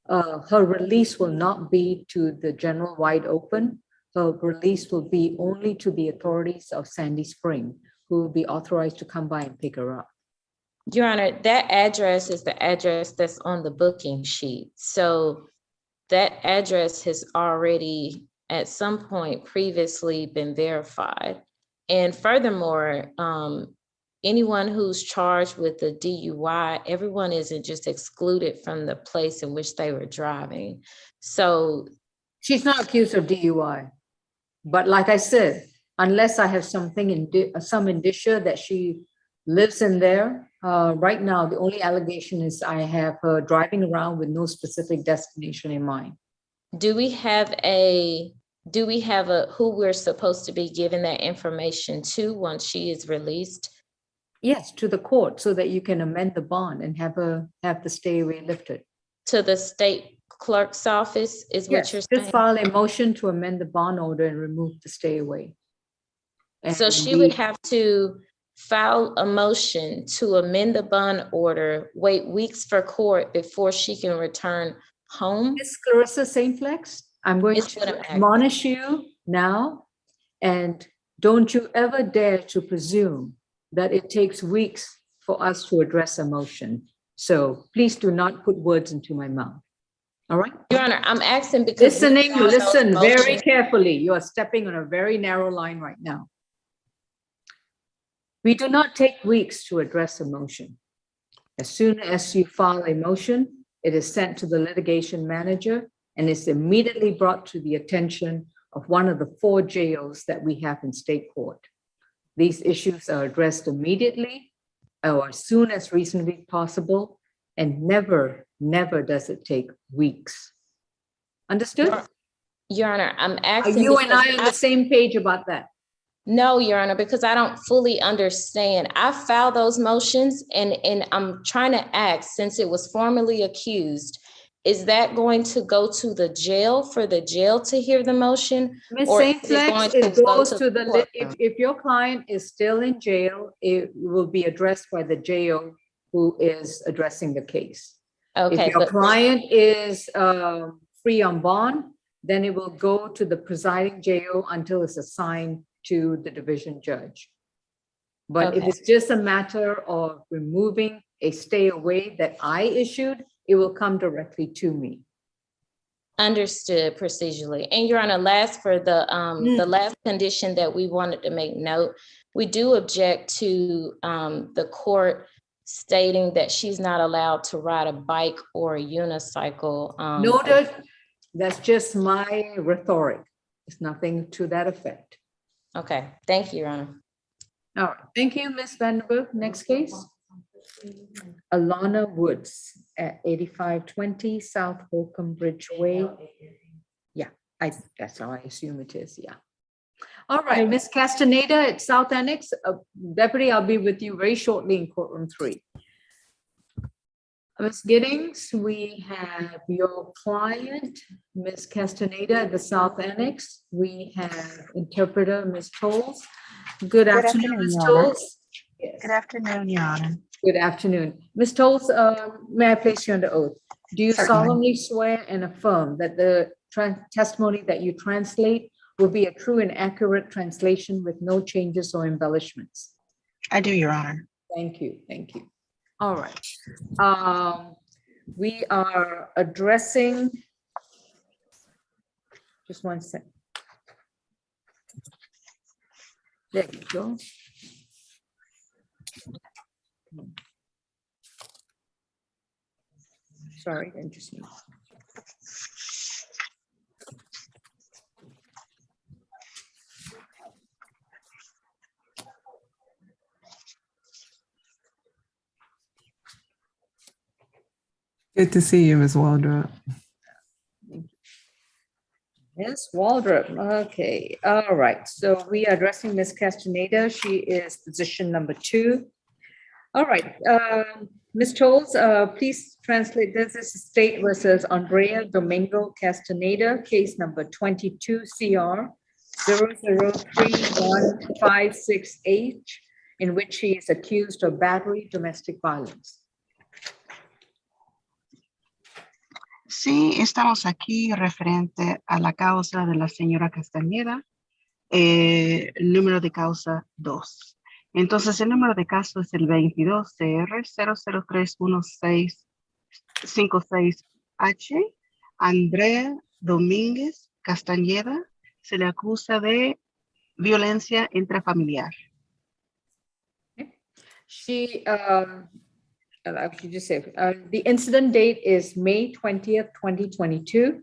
her release will not be to the general wide open. Her release will be only to the authorities of Sandy Spring, who will be authorized to come by and pick her up. Your Honor, that address is the address that's on the booking sheet. So that address has already at some point previously been verified. And furthermore, anyone who's charged with the DUI, everyone isn't just excluded from the place in which they were driving. So she's not accused of DUI. But like I said, unless I have something some indicia that she lives in there, right now, the only allegation is I have her driving around with no specific destination in mind. Do we have a who we're supposed to be giving that information to once she is released? Yes, to the court so that you can amend the bond and have the stay away lifted. To the state clerk's office is what you're Just saying? file a motion to amend the bond order and remove the stay away. So she would have to file a motion to amend the bond order, wait weeks for court before she can return home? Miss Clarissa St. Flex, I'm going to admonish you now, and don't you ever dare to presume that it takes weeks for us to address a motion. So please do not put words into my mouth. All right? Your Honor, I'm asking because listen very carefully. You are stepping on a very narrow line right now. We do not take weeks to address a motion. As soon as you file a motion, it is sent to the litigation manager and is immediately brought to the attention of one of the 4 JOs that we have in state court. These issues are addressed immediately or as soon as reasonably possible, and never does it take weeks. Understood? Your Honor, I'm asking. Are you and I on the same page about that? No, Your Honor, because I don't fully understand. I filed those motions and I'm trying to ask, since it was formally accused, is that going to go to the jail for the jail to hear the motion? Ms. Or St. is it going Flex, to it go goes to to the the, courtroom? if your client is still in jail, it will be addressed by the JO who is addressing the case. Okay, If your but client is free on bond, then it will go to the presiding JO until it's assigned to the division judge. But if Okay. it's just a matter of removing a stay away that I issued, it will come directly to me. understood procedurally. And Your Honor, last for the last condition that we wanted to make note, we do object to the court stating that she's not allowed to ride a bike or a unicycle. Noted, that's just my rhetoric. It's nothing to that effect. Okay, thank you, Your Honor. All right, thank you, Ms. Vanderburg. Next case. Alana Woods at 8520 South Holcomb Bridgeway. Yeah, that's how I assume it is, yeah. All right, Ms. Castaneda at South Annex. Deputy, I'll be with you very shortly in Courtroom 3. Ms. Giddings, we have your client, Ms. Castaneda at the South Annex. We have interpreter, Ms. Tolles. Good afternoon, Ms. Tolles. Good afternoon, Your Honor. Good afternoon. Ms. Tolles, may I place you under oath? Do you Certainly. solemnly swear and affirm that the testimony that you translate will be a true and accurate translation with no changes or embellishments? I do, Your Honor. Thank you, thank you. All right. We are addressing, just one second. There you go. Sorry, interesting. Good to see you, Ms. Waldrop. Ms. Waldrop, okay, all right. So we are addressing Ms. Castaneda. She is position number 2. All right, Ms. Tolles, please translate this. This is State versus Andrea Domingo Castaneda, case number 22 CR 0031568, in which she is accused of battery, domestic violence. Sí, estamos aquí referente a la causa de la señora Castañeda, número de causa 2. Entonces, el número de caso es el 22CR0031656H. Andrea Domínguez Castañeda se le acusa de violencia intrafamiliar. She just say, the incident date is May 20th, 2022.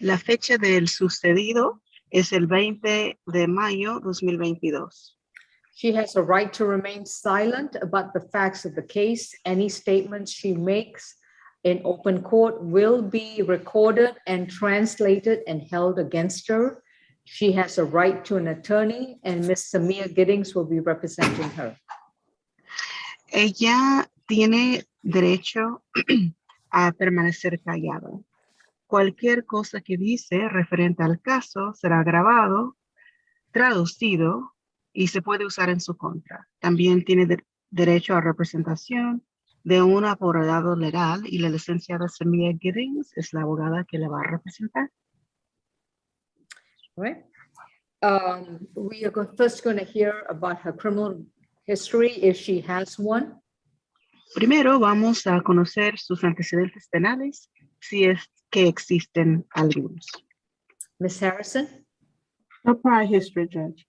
La fecha del sucedido es el 20 de mayo 2022. She has a right to remain silent about the facts of the case. Any statements she makes in open court will be recorded and translated and held against her. She has a right to an attorney, and Ms. Samia Giddings will be representing her. Ella tiene derecho a permanecer callada. Cualquier cosa que dice referente al caso será grabado, traducido y se puede usar en su contra. También tiene derecho a representación de un abogado legal, y la licenciada Samia Giddings es la abogada que le va a representar. All right. We are first going to hear about her criminal history, if she has one. Primero vamos a conocer sus antecedentes penales, si es que existen algunos. Ms. Harrison? No prior history, Judge.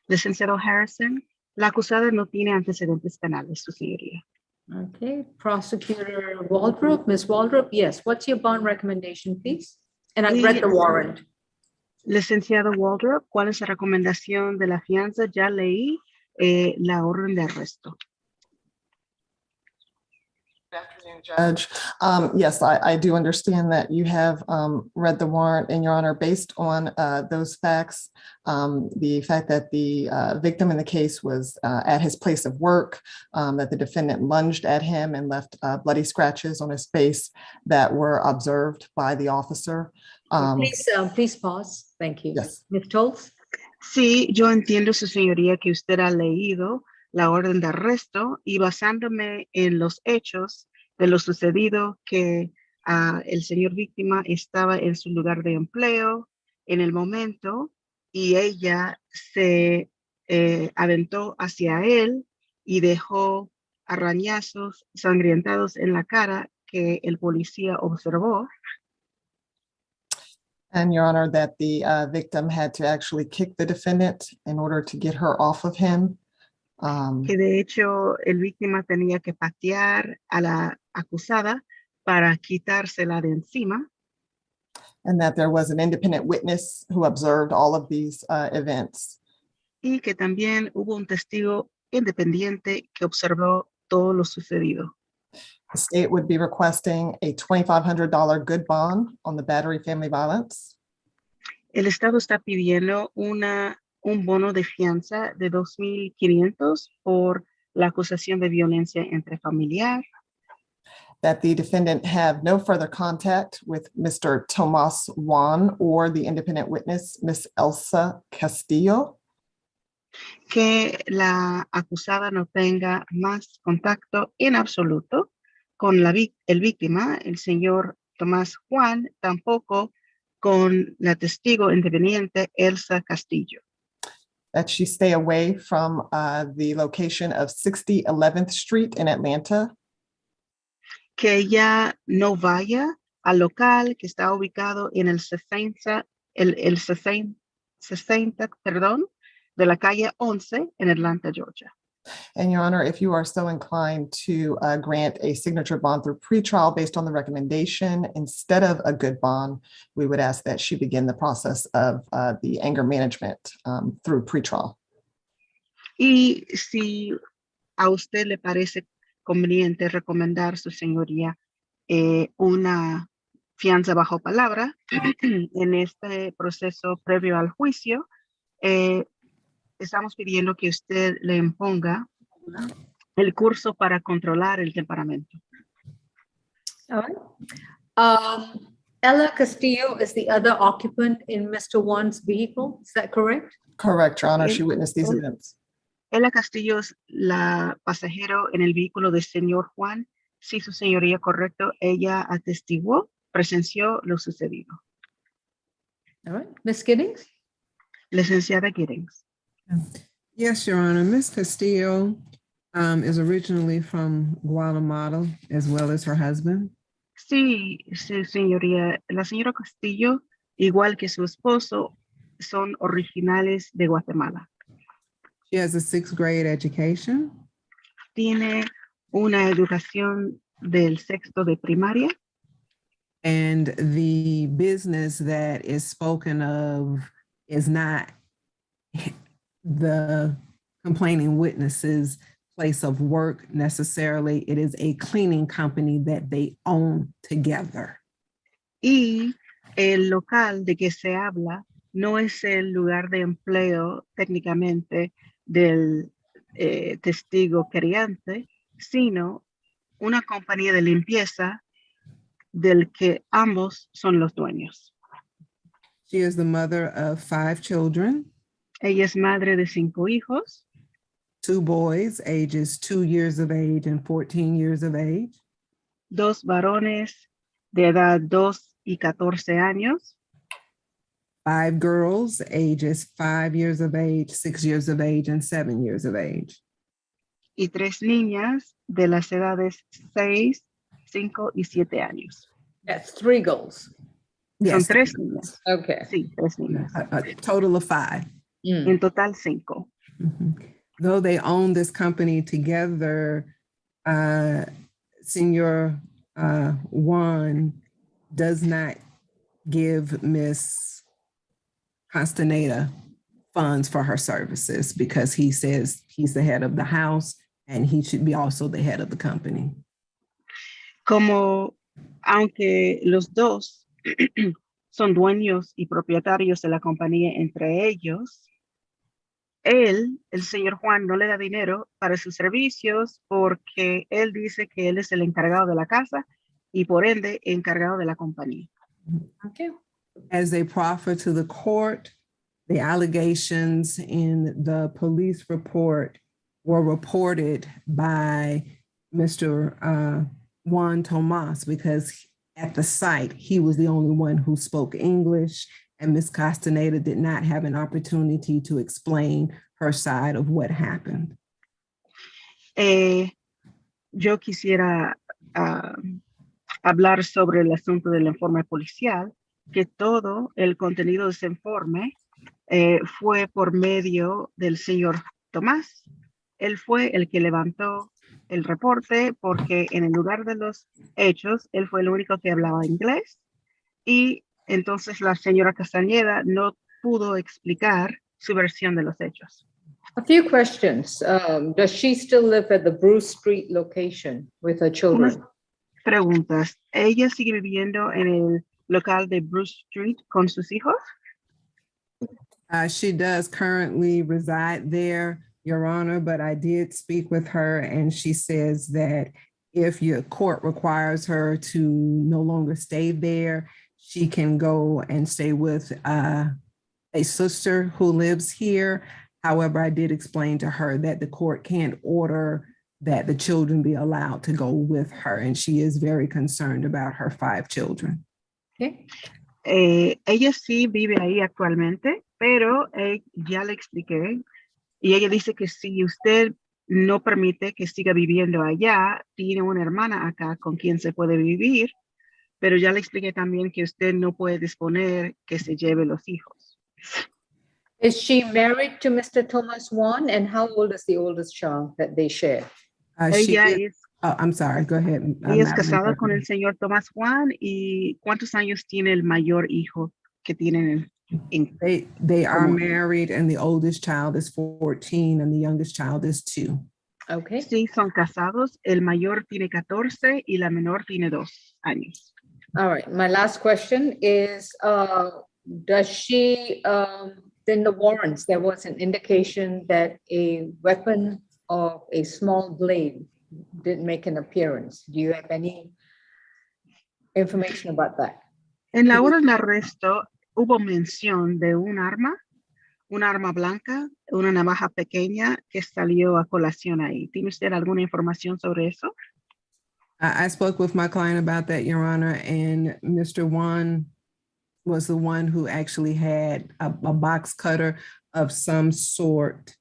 Licenciado Harrison, la acusada no tiene antecedentes penales, su señoría. Okay, Prosecutor Waldrop, Ms. Waldrop, yes. What's your bond recommendation, please? And I read the warrant. Licenciado Waldrop, ¿cuál es la recomendación de la fianza? Ya leí la orden de arresto. Good afternoon, Judge. Yes, I do understand that you have read the warrant, and Your Honor, based on those facts, the fact that the victim in the case was at his place of work, that the defendant lunged at him and left bloody scratches on his face that were observed by the officer. Please pause. Thank you. Yes. Ms. Tolles? Sí, yo entiendo, su señoría, que usted ha leído la orden de arresto y basándome en los hechos de lo sucedido que el señor víctima estaba en su lugar de empleo en el momento y ella se aventó hacia él y dejó arañazos sangrientados en la cara que el policía observó. And Your Honor, that the victim had to actually kick the defendant in order to get her off of him. Que de hecho el víctima tenía que patear a la acusada para quitársela de encima. And that there was an independent witness who observed all of these events. Y que también hubo un testigo independiente que observó todo lo sucedido. The state would be requesting a $2,500 good bond on the battery family violence. El Estado está pidiendo un bono de fianza de $2,500 por la acusación de violencia intrafamiliar. That the defendant have no further contact with Mr. Tomas Juan or the independent witness, Miss Elsa Castillo. Que la acusada no tenga más contacto en absoluto con el víctima, el señor Tomás Juan, tampoco con la testigo independiente Elsa Castillo. That she stay away from the location of 60 11th Street in Atlanta. Que ella no vaya al local que está ubicado en el 60, de la calle 11 en Atlanta, Georgia. And Your Honor, if you are so inclined to grant a signature bond through pretrial based on the recommendation instead of a good bond, we would ask that she begin the process of the anger management through pretrial. Y si a usted le parece conveniente recomendar, su señoría, una fianza bajo palabra en este proceso previo al juicio, estamos pidiendo que usted le imponga el curso para controlar el temperamento. All right. Ella Castillo is the other occupant in Mr. Juan's vehicle. Is that correct? Correct, Your Honor. She witnessed these events. Ella Castillo es la pasajero en el vehículo del señor Juan. Sí, su señoría, correcto. Ella atestiguó, presenció lo sucedido. All right. Ms. Giddings? Licenciada Giddings. Yes, Your Honor. Ms. Castillo is originally from Guatemala, as well as her husband. Sí, sí, señoría. La señora Castillo, igual que su esposo, son originales de Guatemala. She has a 6th grade education. Tiene una educación del sexto de primaria. And the business that is spoken of is not the complaining witness's place of work necessarily. It is a cleaning company that they own together. Y el local de que se habla no es el lugar de empleo técnicamente del testigo querellante, sino una compañía de limpieza del que ambos son los dueños. She is the mother of 5 children. Ella es madre de 5 hijos. 2 boys, ages 2 years of age and 14 years of age. 2 varones de edad 2 y 14 años. 5 girls, ages 5 years of age, 6 years of age, and 7 years of age. Y 3 niñas de las edades 6, 5 y 7 años. That's 3 girls. Yes. Son 3 niñas. Okay. Sí, 3 niñas. A total of 5. En total 5. Though they own this company together, Senor Juan does not give Miss Castaneda funds for her services because he says he's the head of the house and he should be also the head of the company. como aunque los dos son dueños y propietarios de la compañía entre ellos, él, el señor Juan, no le da dinero para sus servicios porque él dice que él es el encargado de la casa y por ende encargado de la compañía. Okay. As they proffer to the court, the allegations in the police report were reported by Mr. Juan Tomas because at the site, he was the only one who spoke English, and Ms. Castaneda did not have an opportunity to explain her side of what happened. Yo quisiera hablar sobre el asunto del informe policial, que todo el contenido de ese informe fue por medio del señor Tomás. Él fue el que levantó el reporte porque en el lugar de los hechos, él fue el único que hablaba inglés y entonces la señora Castañeda no pudo explicar su versión de los hechos. A few questions. Does she still live at the Bruce Street location with her children? Unas preguntas. ¿Ella sigue viviendo en el local de Bruce Street con sus hijos? She does currently reside there, Your Honor, but I did speak with her and she says that if your court requires her to no longer stay there, she can go and stay with a sister who lives here. However, I did explain to her that the court can't order that the children be allowed to go with her, and she is very concerned about her 5 children. Okay. Ella sí vive ahí actualmente, pero ya le expliqué y ella dice que si usted no permite que siga viviendo allá, tiene una hermana acá con quien se puede vivir, pero ya le expliqué también que usted no puede disponer que se lleve los hijos. Is she married to Mr. Thomas Juan? And how old is the oldest child that they share? I'm sorry, go ahead. Ella es casada con el señor Tomás Juan y ¿cuántos años tiene el mayor hijo que tienen? They are married and the oldest child is 14 and the youngest child is 2. Okay. Sí, son casados. El mayor tiene 14 y la menor tiene 2 años. All right. My last question is, does she, in the warrants, there was an indication that a weapon of a small blade didn't make an appearance. Do you have any information about that? En la orden de arresto hubo mención de un arma blanca, una navaja pequeña que salió a colación ahí. ¿Tiene usted alguna información sobre eso? I spoke with my client about that, Your Honor, and Mr. Juan was the one who actually had a box cutter of some sort.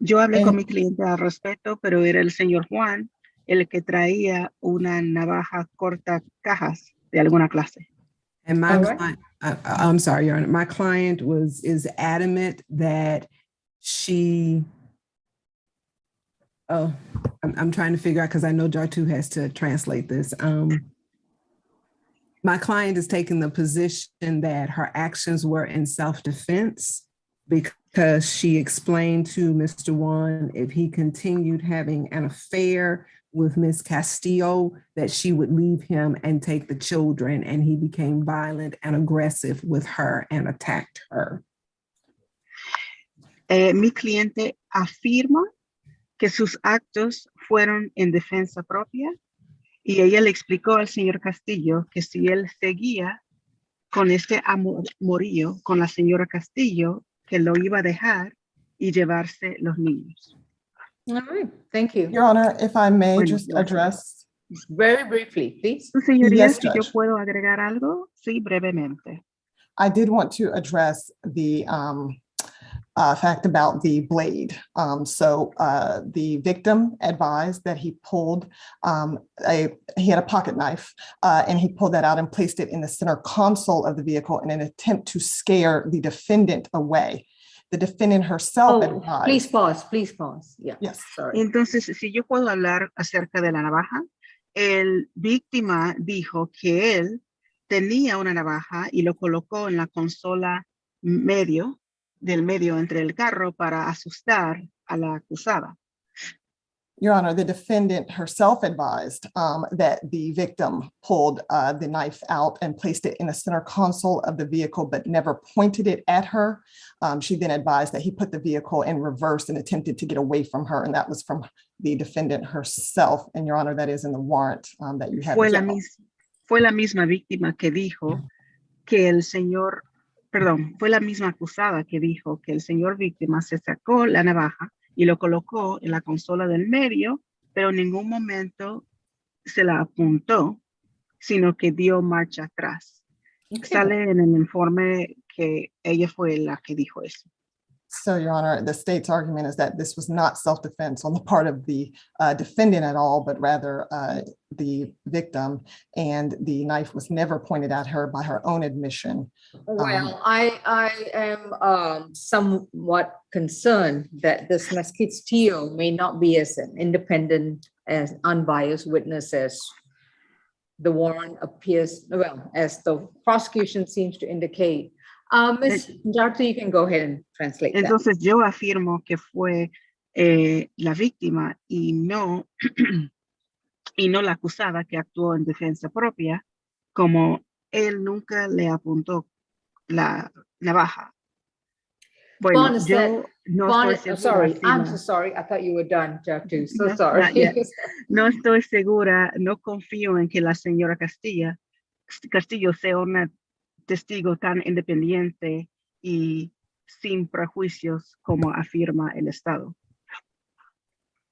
Yo hablé con mi cliente al respecto, pero era el señor Juan el que traía una navaja corta cajas de alguna clase. And my client, I'm sorry, Your Honor, my client is adamant that she, I'm trying to figure out because I know Jartu has to translate this. My client is taking the position that her actions were in self-defense because she explained to Mr. Juan if he continued having an affair with Miss Castillo, that she would leave him and take the children, and he became violent and aggressive with her and attacked her. Mi cliente afirma que sus actos fueron en defensa propia y ella le explicó al señor Castillo que si él seguía con este amorío con la señora Castillo, que lo iba a dejar y llevarse los niños. All right, thank you. Your Honor, if I may just address. Very briefly, please. Señoría, Yes, si yo Judge. puedo agregar algo, sí, brevemente. I did want to address the fact about the blade. The victim advised that he pulled he had a pocket knife and he pulled that out and placed it in the center console of the vehicle in an attempt to scare the defendant away. The defendant herself advised. Please pause. Yeah. Yes. Sorry. Entonces, si yo puedo hablar acerca de la navaja, el víctima dijo que él tenía una navaja y lo colocó en la consola medio entre el carro para asustar a la acusada. Your Honor, the defendant herself advised that the victim pulled the knife out and placed it in the center console of the vehicle, but never pointed it at her. She then advised that he put the vehicle in reverse and attempted to get away from her, and that was from the defendant herself. And Your Honor, that is in the warrant that you have. Fue la misma víctima que dijo que el señor, perdón, fue la misma acusada que dijo que el señor víctima se sacó la navaja y lo colocó en la consola del medio, pero en ningún momento se la apuntó, sino que dio marcha atrás. Okay. Sale en el informe que ella fue la que dijo eso. So, Your Honor, the state's argument is that this was not self-defense on the part of the defendant at all, but rather the victim, and the knife was never pointed at her by her own admission. Well, I am somewhat concerned that this Mesquite-Steele may not be as an independent, as unbiased witness as the warrant appears, well, as the prosecution seems to indicate. Ms. Jartu, you can go ahead and translate that. Entonces yo afirmo que fue la víctima y no la acusada que actuó en defensa propia, como él nunca le apuntó la navaja. Bueno, Bonus yo said- no Bonus- estoy I'm segura. sorry, si I'm la- so sorry. I thought you were done, Jartu. So No, sorry. not yet. No estoy segura, no confío en que la señora Castillo sea una testigo tan independiente y sin prejuicios como afirma el Estado.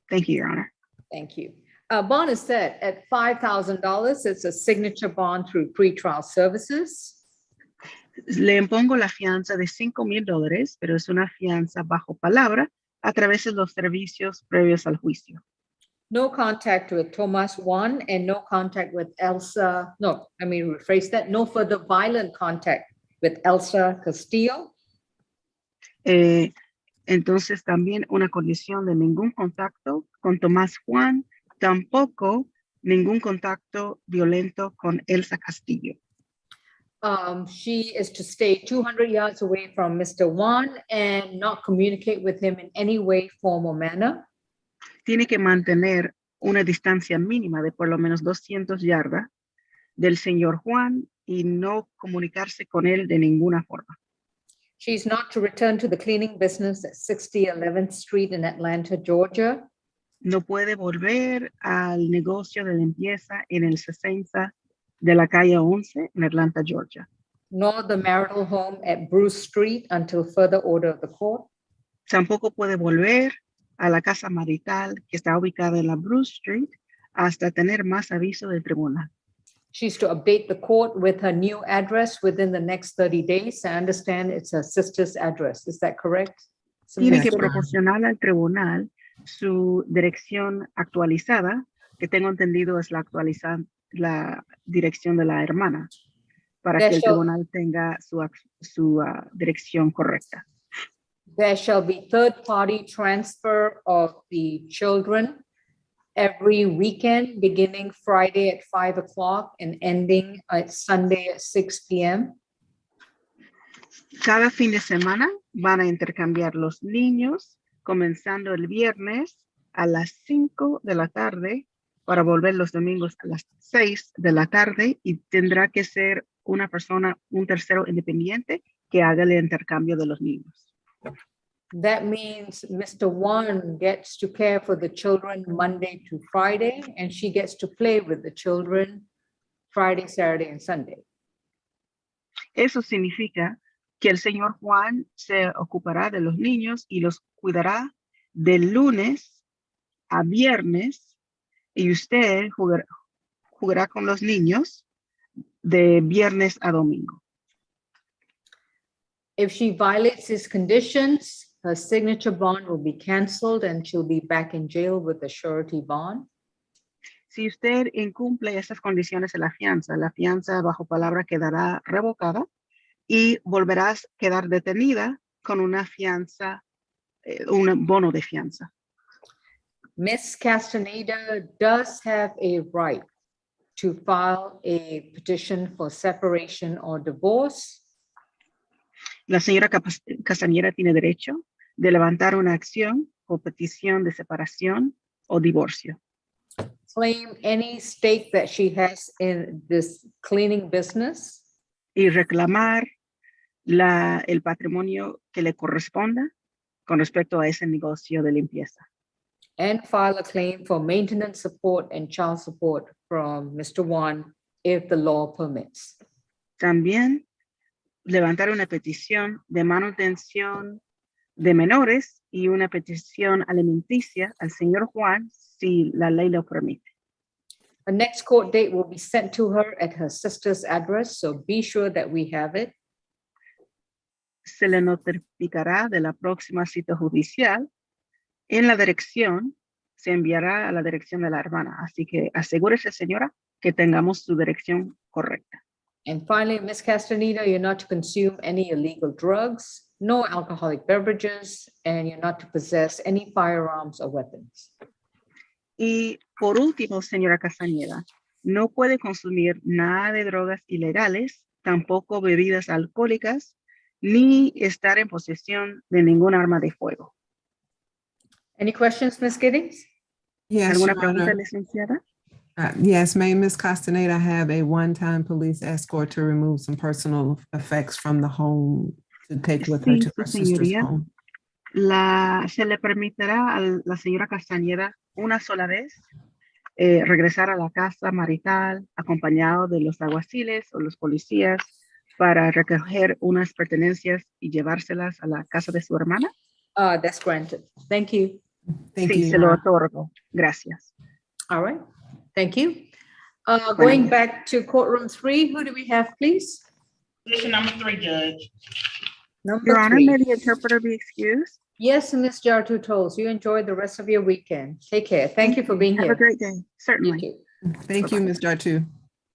Thank you, Your Honor. Thank you. Bond is set at $5,000. It's a signature bond through pretrial services. Le impongo la fianza de $5,000, pero es una fianza bajo palabra a través de los servicios previos al juicio. No contact with Thomas Juan and no contact with Elsa. No, I mean, rephrase that. No further violent contact with Elsa Castillo. Entonces también una condición de ningún contacto con Tomás Juan, tampoco ningún contacto violento con Elsa Castillo. She is to stay 200 yards away from Mr. Juan and not communicate with him in any way, form, or manner. Tiene que mantener una distancia mínima de por lo menos 200 yardas del señor Juan y no comunicarse con él de ninguna forma. She's not to return to the cleaning business at 60 11th Street in Atlanta, Georgia. No puede volver al negocio de limpieza en el 60 de la calle 11 en Atlanta, Georgia. Nor the marital home at Bruce Street until further order of the court. Tampoco puede volver a la casa marital que está ubicada en la Bruce Street hasta tener más aviso del tribunal. She's to update the court with her new address within the next 30 days. I understand it's her sister's address. Is that correct? Tiene que Submitted. proporcionar al tribunal su dirección actualizada, que tengo entendido es la dirección de la hermana, para que el tribunal tenga su dirección correcta. There shall be third-party transfer of the children every weekend, beginning Friday at 5 o'clock and ending at Sunday at 6 p.m. Cada fin de semana van a intercambiar los niños, comenzando el viernes a las 5 de la tarde para volver los domingos a las 6 de la tarde, y tendrá que ser una persona, un tercero independiente que haga el intercambio de los niños. That means Mr. One gets to care for the children Monday to Friday, and she gets to play with the children Friday, Saturday, and Sunday. Eso significa que el señor Juan se ocupará de los niños y los cuidará de lunes a viernes, y usted jugará con los niños de viernes a domingo. If she violates his conditions, her signature bond will be canceled and she'll be back in jail with a surety bond. Si usted incumple esas condiciones de la fianza bajo palabra quedará revocada y volverá a quedar detenida con una fianza, un bono de fianza. Ms. Castaneda does have a right to file a petition for separation or divorce. La señora Castañeda tiene derecho de levantar una acción o petición de separación o divorcio. Claim any stake that she has in this cleaning business. Y reclamar el patrimonio que le corresponda con respecto a ese negocio de limpieza. And file a claim for maintenance support and child support from Mr. Juan if the law permits. También levantar una petición de manutención de menores y una petición alimenticia al señor Juan si la ley lo permite. A next court date will be sent to her at her sister's address, so be sure that we have it. Se le notificará de la próxima cita judicial. En la dirección, se enviará a la dirección de la hermana. Así que asegúrese, señora, que tengamos su dirección correcta. And finally, Ms. Castaneda, you're not to consume any illegal drugs, no alcoholic beverages, and you're not to possess any firearms or weapons. Y por último, señora Castañeda, no puede consumir nada de drogas ilegales, tampoco bebidas alcohólicas, ni estar en posesión de ningún arma de fuego. Any questions, Ms. Giddings? Yes, ¿Alguna Your pregunta, Honor. licenciada? Yes, may Ms. Castaneda have a one-time police escort to remove some personal effects from the home to take with her Sí, to her su sister's señoría. home? Se le permitirá a la señora Castañeda una sola vez regresar a la casa marital acompañado de los alguaciles o los policías para recoger unas pertenencias y llevárselas a la casa de su hermana. That's granted. Thank you. Thank Sí, you, se Your lo Honor. otorgo. Gracias. All right, thank you. Going back to courtroom 3, who do we have, please? Position number 3, Judge. Number Your Honor, 3. may the interpreter be excused? Yes, Ms. Jartu Tolles, you enjoy the rest of your weekend. Take care. Thank you for being Have here. a great day. You Certainly. too. Thank you, Ms. Jartu.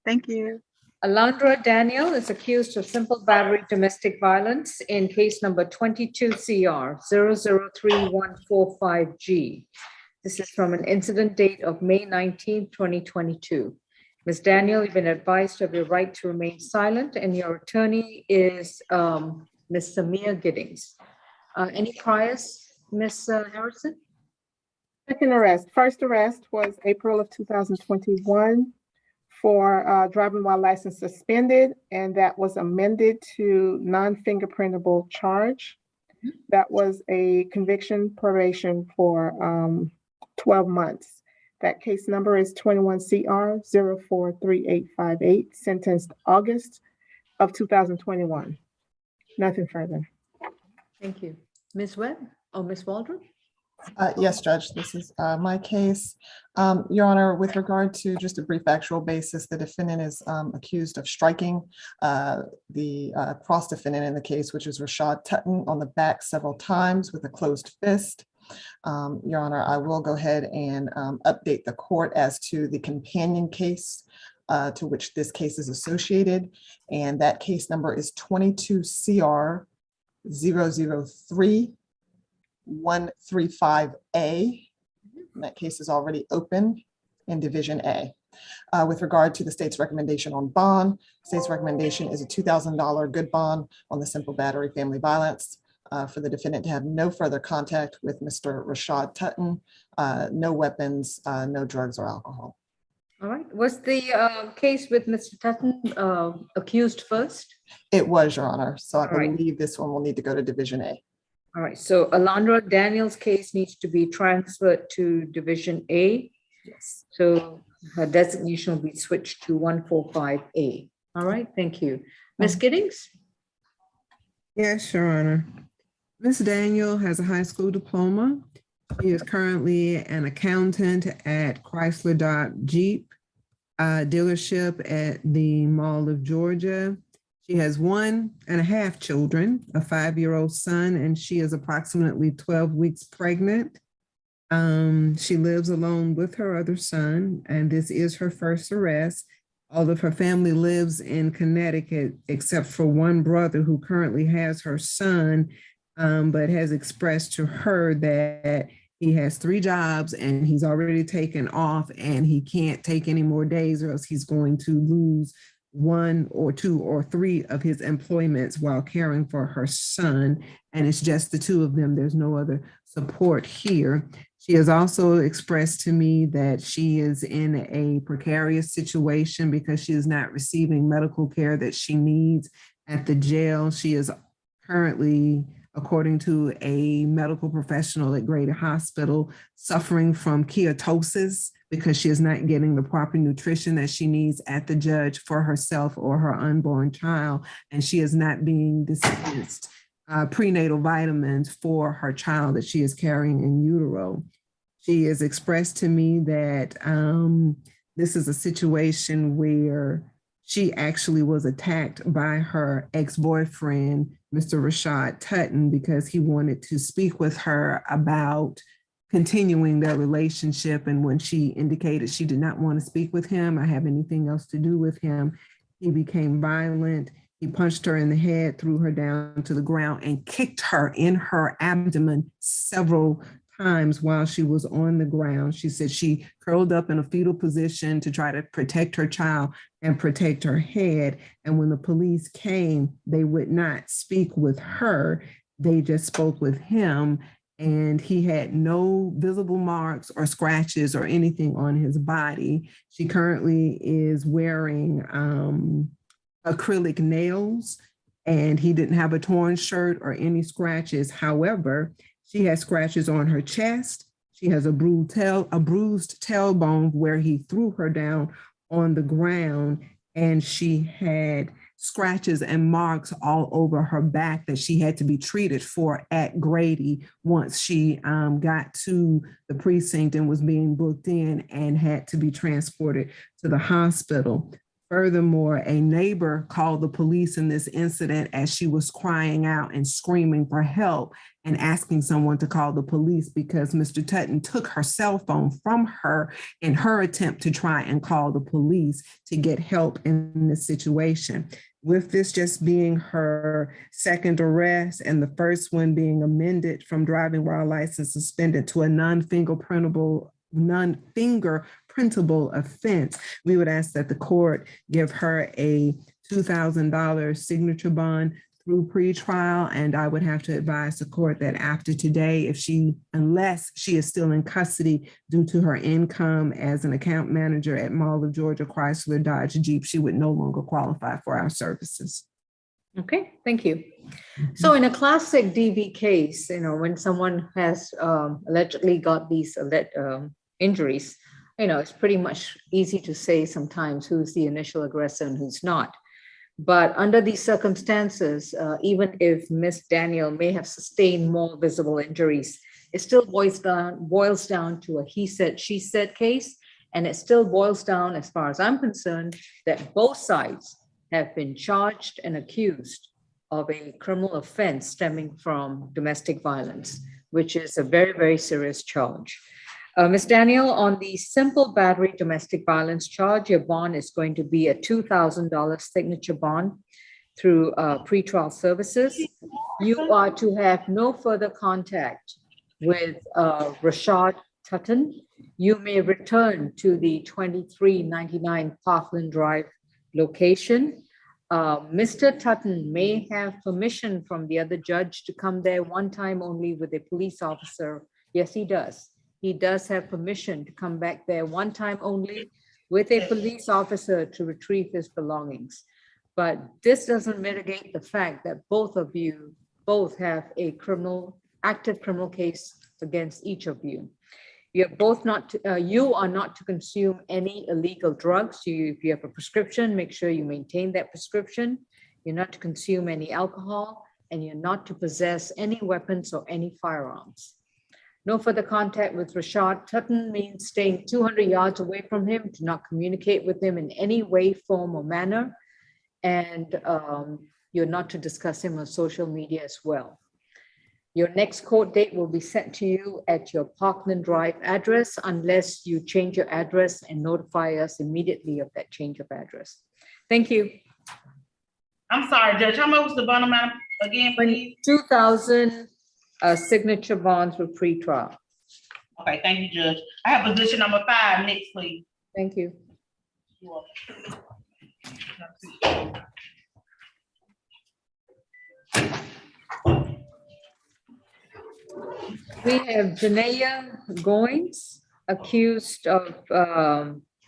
Thank you. Alondra Daniel is accused of simple battery domestic violence in case number 22 CR 003145G. This is from an incident date of May 19, 2022. Ms. Daniel, you've been advised of your right to remain silent, and your attorney is Ms. Samia Giddings. Any priors, Ms. Harrison? Second arrest. First arrest was April of 2021 for driving while license suspended, and that was amended to non-fingerprintable charge. That was a conviction probation for 12 months. That case number is 21 CR 043858, sentenced August of 2021. Nothing further. Thank you. Ms. Webb or Ms. Waldron? Yes, Judge, this is my case. Your Honor, with regard to just a brief factual basis, the defendant is accused of striking the cross defendant in the case, which is Rashad Tutton, on the back several times with a closed fist. Your Honor, I will go ahead and update the court as to the companion case to which this case is associated. And that case number is 22 CR 003-135A. And that case is already open in Division A. With regard to the state's recommendation on bond, state's recommendation is a $2,000 good bond on the simple battery family violence for the defendant to have no further contact with Mr. Rashad Tutton, no weapons, no drugs or alcohol. All right. Was the case with Mr. Tutton accused first? It was, Your Honor. So I All right. believe this one will need to go to Division A. All right. So Alondra Daniel's case needs to be transferred to Division A. Yes. So her designation will be switched to 145A. All right. Thank you. Ms. Giddings? Yes, Your Honor. Ms. Daniel has a high school diploma. She is currently an accountant at Chrysler Dodge Jeep dealership at the Mall of Georgia. She has 1.5 children, a 5-year-old son, and she is approximately 12 weeks pregnant. She lives alone with her other son, and this is her first arrest. All of her family lives in Connecticut, except for one brother who currently has her son, but has expressed to her that he has 3 jobs and he's already taken off and he can't take any more days or else he's going to lose 1 or 2 or 3 of his employments while caring for her son. And it's just the 2 of them. There's no other support here. She has also expressed to me that she is in a precarious situation because she is not receiving medical care that she needs at the jail. She is currently, according to a medical professional at Grady Hospital, suffering from keratosis because she is not getting the proper nutrition that she needs at the judge for herself or her unborn child, and she is not being dispensed prenatal vitamins for her child that she is carrying in utero. She has expressed to me that this is a situation where she actually was attacked by her ex-boyfriend, Mr. Rashad Tutton, because he wanted to speak with her about continuing their relationship. And when she indicated she did not want to speak with him or have anything else to do with him, he became violent. He punched her in the head, threw her down to the ground, and kicked her in her abdomen several times while she was on the ground. She said she curled up in a fetal position to try to protect her child and protect her head. And when the police came, they would not speak with her. They just spoke with him. And he had no visible marks or scratches or anything on his body. She currently is wearing acrylic nails, and he didn't have a torn shirt or any scratches. However, she has scratches on her chest. She has a bruised tailbone where he threw her down on the ground, and she had scratches and marks all over her back that she had to be treated for at Grady once she got to the precinct and was being booked in and had to be transported to the hospital. Furthermore, a neighbor called the police in this incident as she was crying out and screaming for help and asking someone to call the police because Mr. Tutton took her cell phone from her in her attempt to try and call the police to get help in this situation. With this just being her second arrest and the first one being amended from driving while license suspended to a non-fingerprintable offense, we would ask that the court give her a $2,000 signature bond through pretrial. And I would have to advise the court that after today, unless she is still in custody due to her income as an account manager at Mall of Georgia Chrysler Dodge Jeep, she would no longer qualify for our services. Okay, thank you. So in a classic DV case, when someone has allegedly got these injuries, it's pretty much easy to say sometimes who's the initial aggressor and who's not. But under these circumstances, even if Miss Daniel may have sustained more visible injuries, it still boils down to a he said, she said case. And it still boils down, as far as I'm concerned, that both sides have been charged and accused of a criminal offense stemming from domestic violence, which is a very, very serious charge. Ms. Daniel, on the simple battery domestic violence charge, your bond is going to be a $2,000 signature bond through pretrial services. You are to have no further contact with Rashad Tutton. You may return to the 2399 Parkland Drive location. Mr. Tutton may have permission from the other judge to come there one time only with a police officer. Yes, he does. He does have permission to come back there one time only with a police officer to retrieve his belongings. But this doesn't mitigate the fact that both of you have a active criminal case against each of you. You are not to consume any illegal drugs. If you have a prescription, make sure you maintain that prescription. You're not to consume any alcohol, and you're not to possess any weapons or any firearms. No further contact with Rashad Tutton means staying 200 yards away from him, to not communicate with him in any way, form, or manner. And you're not to discuss him on social media as well. Your next court date will be sent to you at your Parkland Drive address unless you change your address and notify us immediately of that change of address. Thank you. I'm sorry, Judge, how much was the bond amount again, please? 2,000 signature bonds for pretrial. Okay, thank you, Judge. I have position number 5, next, please. Thank you. You're welcome. We have Janaya Goins, accused of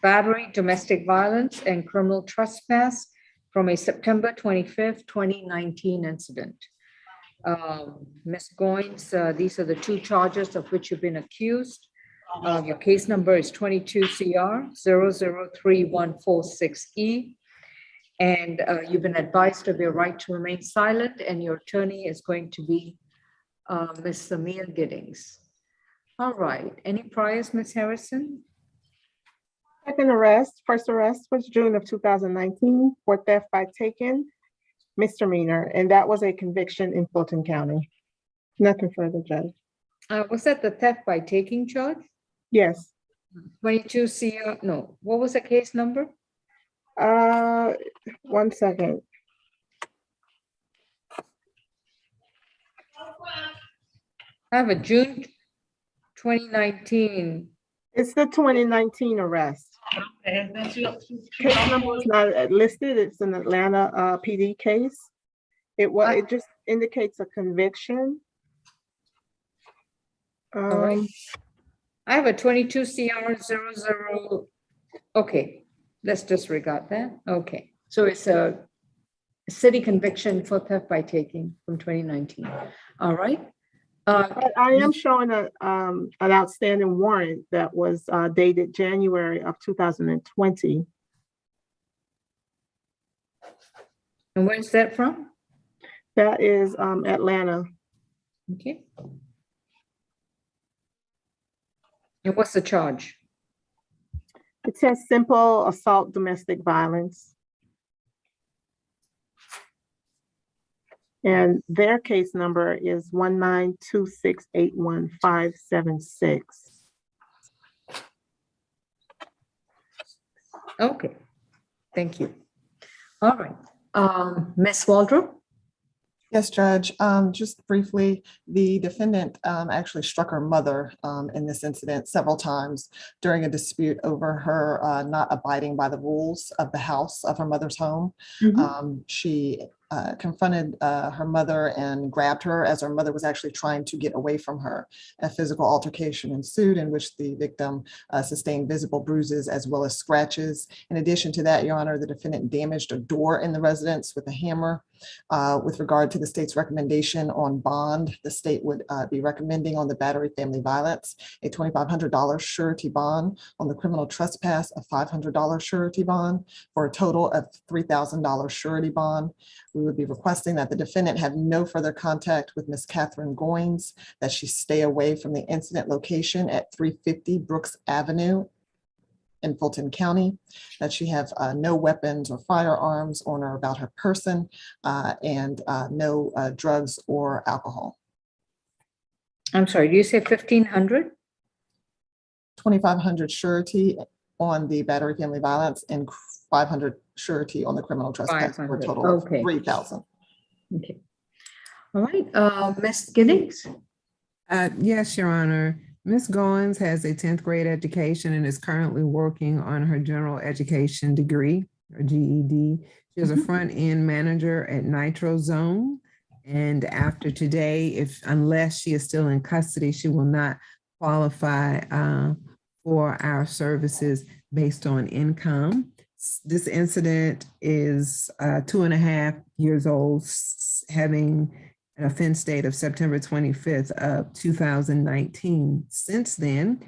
battery, domestic violence, and criminal trespass from a September 25th, 2019 incident. Ms. Goins, these are the two charges of which you've been accused. Your case number is 22 CR 003146E. And you've been advised of your right to remain silent, and your attorney is going to be Ms. Samia Giddings. All right, any priors, Ms. Harrison? First arrest was June of 2019 for theft by taken, misdemeanor, and that was a conviction in Fulton County. Nothing further, Judge. Was that the theft by taking charge? Yes. 22 CR, no, what was the case number? 1 second. I have a June 2019. It's the 2019 arrest. Okay, that's your. Case number is not listed. It's an Atlanta PD case. It just indicates a conviction. All right. I have a 22 CR 00. Okay, let's disregard that. Okay, so it's a city conviction for theft by taking from 2019. All right. I am showing an outstanding warrant that was dated January of 2020. And where's that from? That is Atlanta. Okay. And what's the charge? It says simple assault, domestic violence. And their case number is 192681576. Okay, thank you. All right, Ms. Waldrop? Yes, Judge. Just briefly, the defendant actually struck her mother in this incident several times during a dispute over her not abiding by the rules of the house of her mother's home. She confronted her mother and grabbed her as her mother was actually trying to get away from her. A physical altercation ensued in which the victim sustained visible bruises as well as scratches. In addition to that, Your Honor, the defendant damaged a door in the residence with a hammer. With regard to the state's recommendation on bond, the state would be recommending on the battery family violence a $2,500 surety bond, on the criminal trespass a $500 surety bond, for a total of $3,000 surety bond. We would be requesting that the defendant have no further contact with Ms. Catherine Goins, that she stay away from the incident location at 350 Brooks Avenue in Fulton County, that she have no weapons or firearms on or about her person, and no drugs or alcohol. I'm sorry, do you say 1,500? 2,500 surety on the battery family violence and 500 surety on the criminal trespass, for a total of 3,000. Okay. All right, Ms. Giddings? Yes, Your Honor. Ms. Goins has a 10th grade education and is currently working on her general education degree, or GED. She is a front-end manager at Nitro Zone. And after today, unless she is still in custody, she will not qualify for our services based on income. This incident is 2.5 years old, having an offense date of September 25th of 2019. Since then,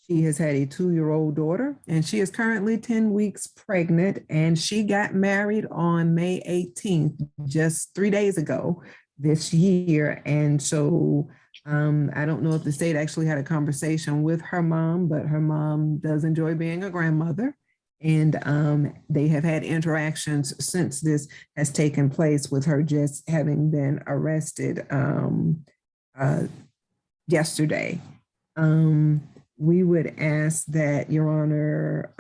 she has had a 2-year-old daughter, and she is currently 10 weeks pregnant, and she got married on May 18th, just 3 days ago this year. And so I don't know if the state actually had a conversation with her mom, but her mom does enjoy being a grandmother. And they have had interactions since this has taken place, with her just having been arrested yesterday. We would ask that, Your Honor,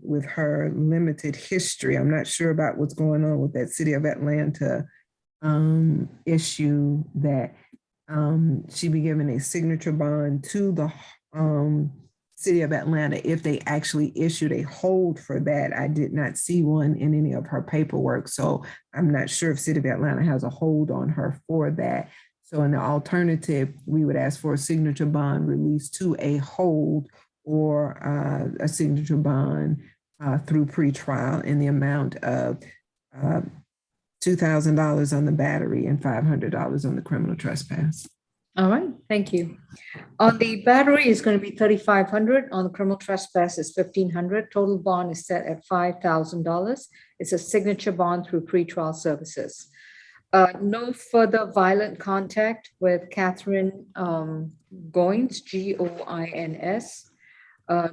with her limited history, I'm not sure about what's going on with that City of Atlanta issue, that she be given a signature bond to the City of Atlanta if they actually issued a hold for that. I did not see one in any of her paperwork, so I'm not sure if City of Atlanta has a hold on her for that. So in the alternative, we would ask for a signature bond release to a hold or a signature bond through pretrial in the amount of $2,000 on the battery and $500 on the criminal trespass. All right, thank you. On the battery is going to be $3,500. On the criminal trespass is $1,500. Total bond is set at $5,000. It's a signature bond through pretrial services. No further violent contact with Catherine Goins, Goins.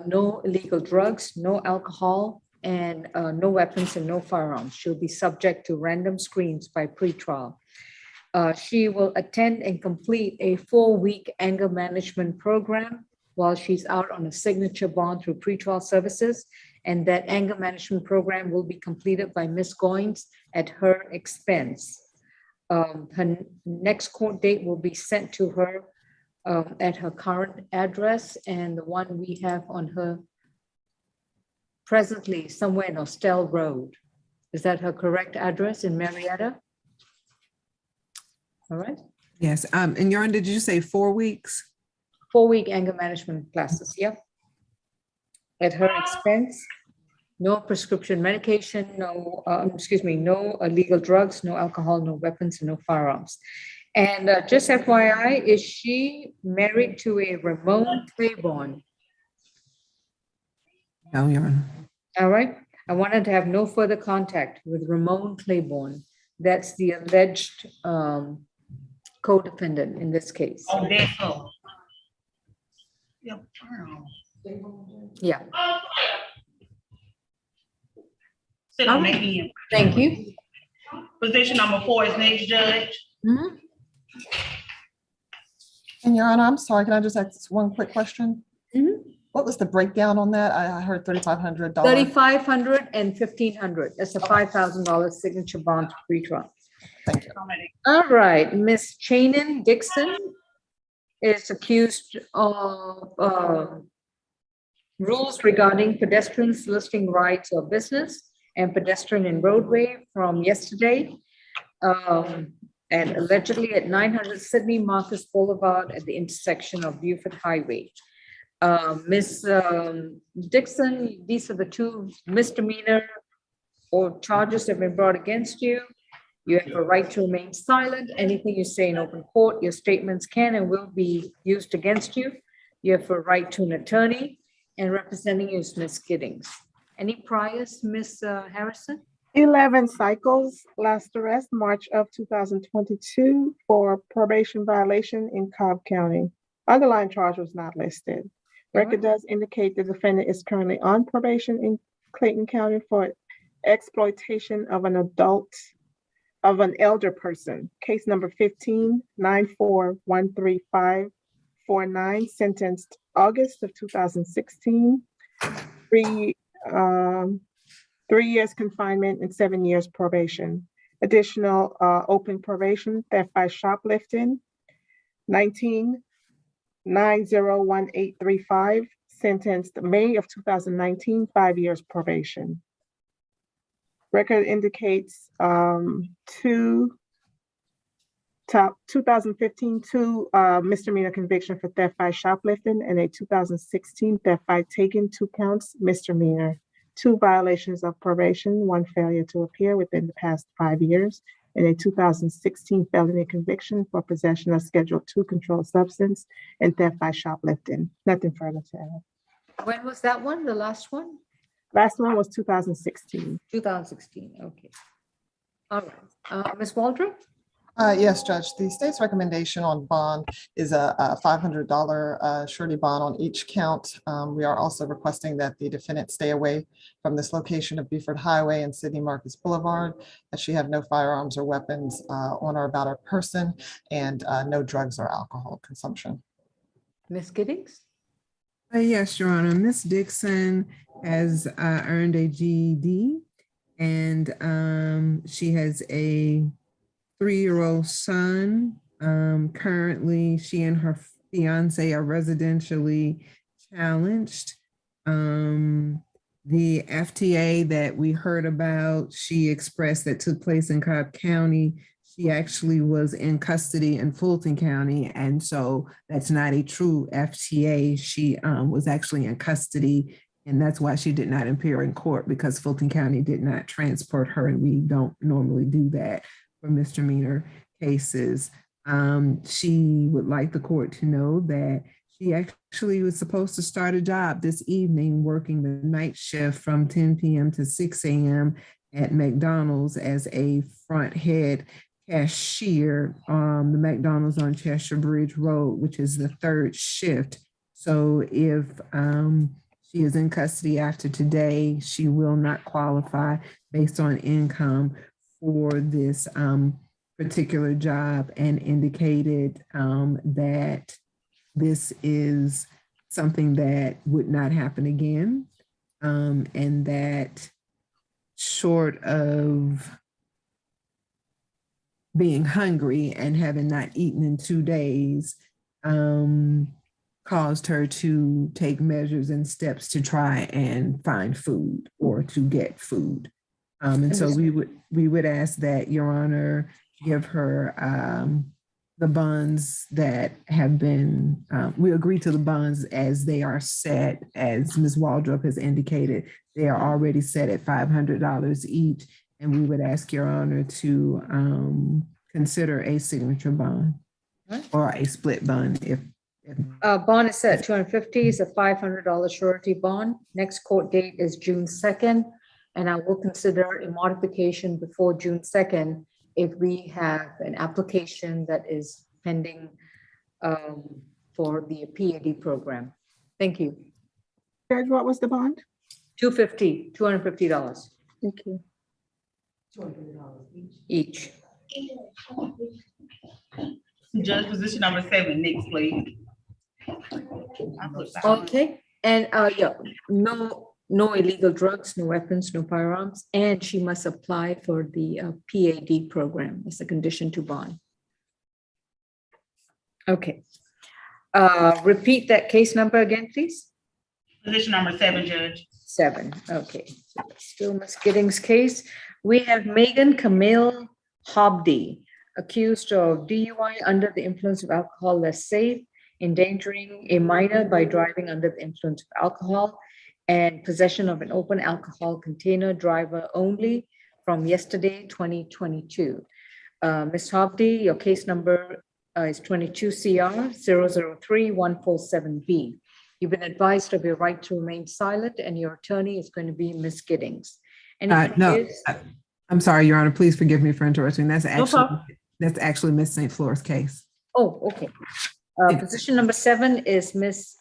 No illegal drugs, no alcohol, and no weapons and no firearms. She'll be subject to random screens by pretrial. She will attend and complete a 4-week anger management program while she's out on a signature bond through pretrial services. And that anger management program will be completed by Ms. Goins at her expense. Her next court date will be sent to her at her current address, and the one we have on her presently somewhere in Ostell Road. Is that her correct address in Marietta? All right. Yes. And Your Honor, did you say 4 weeks? 4-week anger management classes. Yep. At her expense. No prescription medication, no illegal drugs, no alcohol, no weapons, and no firearms. And just FYI, is she married to a Ramon Claiborne? No, Your Honor. All right. I wanted to have no further contact with Ramon Claiborne. That's the alleged co-defendant in this case. Oh, that's so. Yeah. Sit on that end. Thank you. Position number 4 is next, Judge. Mhm. And Your Honor, I'm sorry, can I just ask one quick question? Mhm. What was the breakdown on that? I heard $3,500. $3,500 and $1,500. That's a $5,000 signature bond to pretrial. Thank you. All right, Ms. Chanin Dixon is accused of rules regarding pedestrians listing rights or business and pedestrian and roadway from yesterday. And allegedly at 900 Sydney Marcus Boulevard at the intersection of Buford Highway. Ms. Dixon, these are the 2 misdemeanor or charges that have been brought against you. You have a right to remain silent. Anything you say in open court, your statements can and will be used against you. You have a right to an attorney, and representing you is Ms. Giddings. Any priors, Ms. Harrison? 11 cycles, last arrest March of 2022 for probation violation in Cobb County. Underlying charge was not listed. Record does indicate the defendant is currently on probation in Clayton County for exploitation of an elder person. Case number 15-9413549, sentenced August of 2016. 3 years confinement and 7 years probation. Additional open probation, theft by shoplifting, 19-901835, sentenced May of 2019, 5 years probation. Record indicates 2015 misdemeanor conviction for theft by shoplifting and a 2016 theft by taking, 2 counts misdemeanor. 2 violations of probation, 1 failure to appear within the past 5 years, and a 2016 felony conviction for possession of Schedule II controlled substance and theft by shoplifting. Nothing further to add. When was that one, the last one? Last one was 2016. 2016, okay. All right, Ms. Waldron? Yes, Judge. The state's recommendation on bond is a $500 surety bond on each count. We are also requesting that the defendant stay away from this location of Buford Highway and Sydney Marcus Boulevard, that she have no firearms or weapons on or about her person, and no drugs or alcohol consumption. Ms. Giddings? Yes, Your Honor. Ms. Dixon has earned a GED, and she has a 3-year-old son. Currently, she and her fiance are residentially challenged. The FTA that we heard about, she expressed that took place in Cobb County, she actually was in custody in Fulton County, and so that's not a true FTA. She was actually in custody, and that's why she did not appear in court, because Fulton County did not transport her, and we don't normally do that for misdemeanor cases. She would like the court to know that she actually was supposed to start a job this evening, working the night shift from 10 p.m. to 6 a.m. at McDonald's as a front head cashier, the McDonald's on Cheshire Bridge Road, which is the third shift. So if she is in custody after today, she will not qualify based on income for this particular job, and indicated that this is something that would not happen again, and that short of being hungry and having not eaten in 2 days, caused her to take measures and steps to try and find food or to get food. And so we would ask that Your Honor give her the bonds that have been, we agree to the bonds as they are set, as Ms. Waldrop has indicated. They are already set at $500 each, and we would ask Your Honor to consider a signature bond or a split bond if Bond is set at $250, is a $500 surety bond. Next court date is June 2nd, and I will consider a modification before June 2nd if we have an application that is pending for the PAD program. Thank you. Judge, what was the bond? $250. Thank you. Each. Judge, position number 7, next, please. Okay, and yeah, no illegal drugs, no weapons, no firearms, and she must apply for the PAD program as a condition to bond. Okay. Repeat that case number again, please. Position number 7, Judge. 7, okay. So that's still Ms. Giddings' case. We have Megan Camille Hobdy, accused of DUI under the influence of alcohol less safe, endangering a minor by driving under the influence of alcohol, and possession of an open alcohol container, driver only, from yesterday, 2022. Ms. Hobdy, your case number is 22 CR 003147B. You've been advised of your right to remain silent, and your attorney is going to be Ms. Giddings. No, I'm sorry, Your Honor, please forgive me for interrupting. That's actually Ms. St. Floor's case. Oh, okay. Position number 7 is Ms.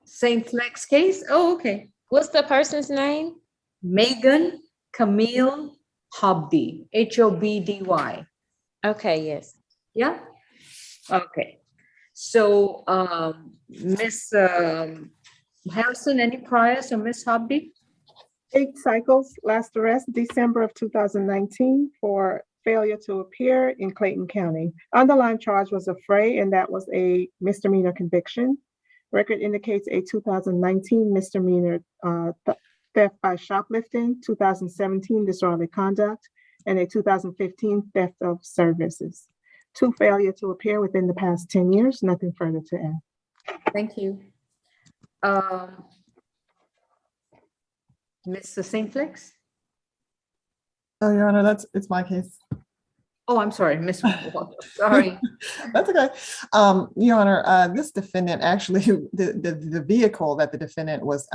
St. Fleck's case. Oh, okay. What's the person's name? Megan Camille Hobdy, Hobdy. Okay, yes. Yeah. Okay. So, Ms. Harrison, any priors or Ms. Hobdy? 8 cycles, last arrest December of 2019 for failure to appear in Clayton County. Underlying charge was a fray, and that was a misdemeanor conviction. Record indicates a 2019 misdemeanor theft by shoplifting, 2017 disorderly conduct, and a 2015 theft of services. 2 failure to appear within the past 10 years, nothing further to add. Thank you. Mr. St. Flex? Oh, Your Honor, it's my case. Oh, I'm sorry, Miss. Sorry. That's okay. Your Honor, this defendant actually, the vehicle that the defendant was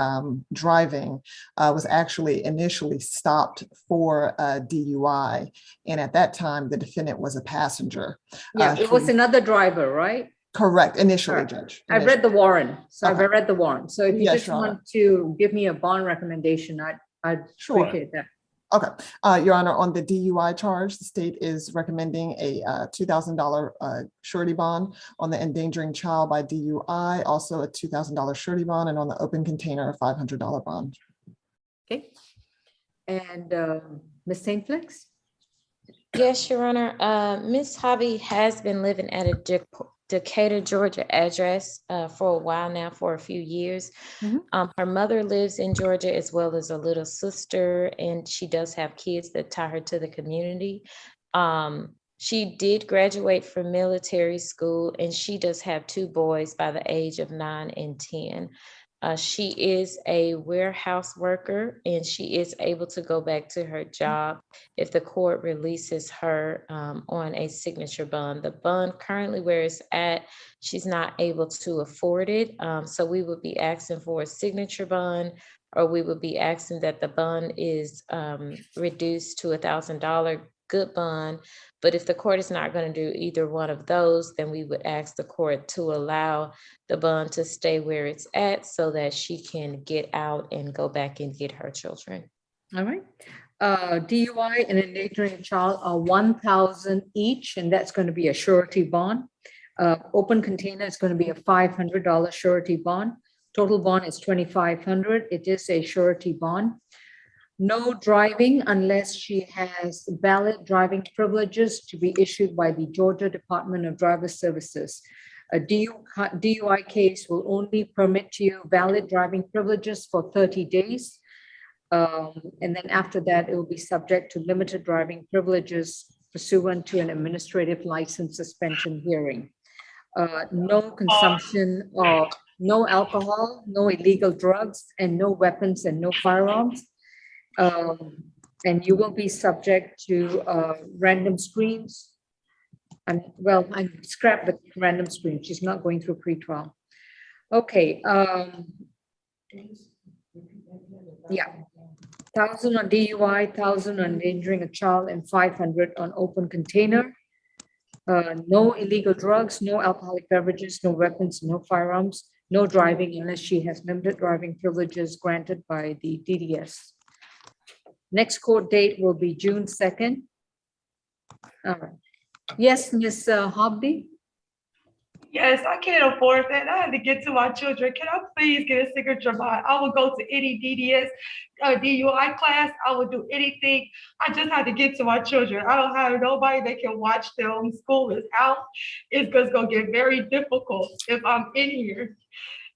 driving was actually initially stopped for DUI. And at that time, the defendant was a passenger. Yeah, it was another driver, right? Correct, initially, Judge. I've read the warrant. So Okay. I've read the warrant. So if you Yes, just Your Honor. want to give me a bond recommendation, I'd Sure. appreciate that. Okay, Your Honor, on the DUI charge, the state is recommending a $2,000 surety bond on the endangering child by DUI, also a $2,000 surety bond, and on the open container, a $500 bond. Okay. And Ms. St. Flex? Yes, Your Honor. Ms. Hobby has been living at a Decatur, Georgia address for a while now, for a few years. Her mother lives in Georgia as well as a little sister, and she does have kids that tie her to the community. She did graduate from military school, and she does have 2 boys by the age of 9 and 10. She is a warehouse worker, and she is able to go back to her job if the court releases her on a signature bond. The bond currently where it's at, she's not able to afford it. So we would be asking for a signature bond, or we would be asking that the bond is reduced to $1,000 good bond. But if the court is not going to do either one of those, then we would ask the court to allow the bond to stay where it's at so that she can get out and go back and get her children. All right. DUI and endangering a child are 1,000 each, and that's going to be a surety bond. Open container is going to be a $500 surety bond. Total bond is $2,500. It is a surety bond. No driving unless she has valid driving privileges to be issued by the Georgia Department of Driver Services. A DUI case will only permit you valid driving privileges for 30 days. And then after that, it will be subject to limited driving privileges pursuant to an administrative license suspension hearing. No consumption of no alcohol, no illegal drugs, and no weapons and no firearms. And you will be subject to random screens. I scrapped the random screen. She's not going through pretrial. Okay. Yeah. 1,000 on DUI, 1,000 on endangering a child, and 500 on open container. No illegal drugs, no alcoholic beverages, no weapons, no firearms, no driving unless she has limited driving privileges granted by the DDS. Next court date will be June 2nd. All right. Yes, Ms. Hobdy? Yes, I can't afford that. I had to get to my children. Can I please get a signature bond? I will go to any DDS, DUI class. I will do anything. I just had to get to my children. I don't have nobody that can watch them. School is out. It's just going to get very difficult if I'm in here.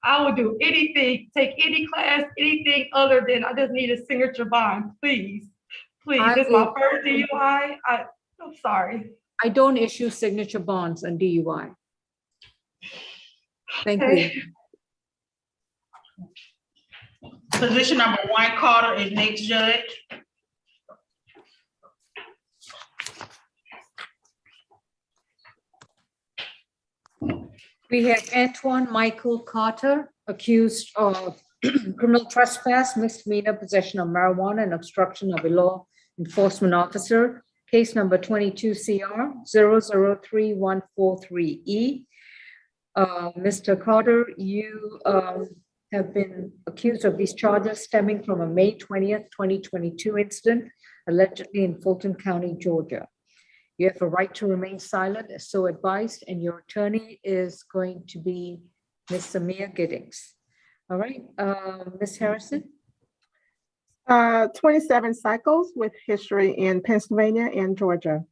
I will do anything, take any class, anything other than I just need a signature bond, please. Please, this is my first DUI. I'm sorry. I don't issue signature bonds on DUI. Thank you. Position number 1, Carter, is next judge. We have Antoine Michael Carter, accused of criminal trespass, misdemeanor, possession of marijuana, and obstruction of a law enforcement officer. Case number 22 CR 003143E. Mr. Carter, you have been accused of these charges stemming from a May 20th, 2022 incident, allegedly in Fulton County, Georgia. You have a right to remain silent, as so advised, and your attorney is going to be Ms. Samia Giddings. All right, Ms. Harrison? 27 cycles with history in Pennsylvania and Georgia.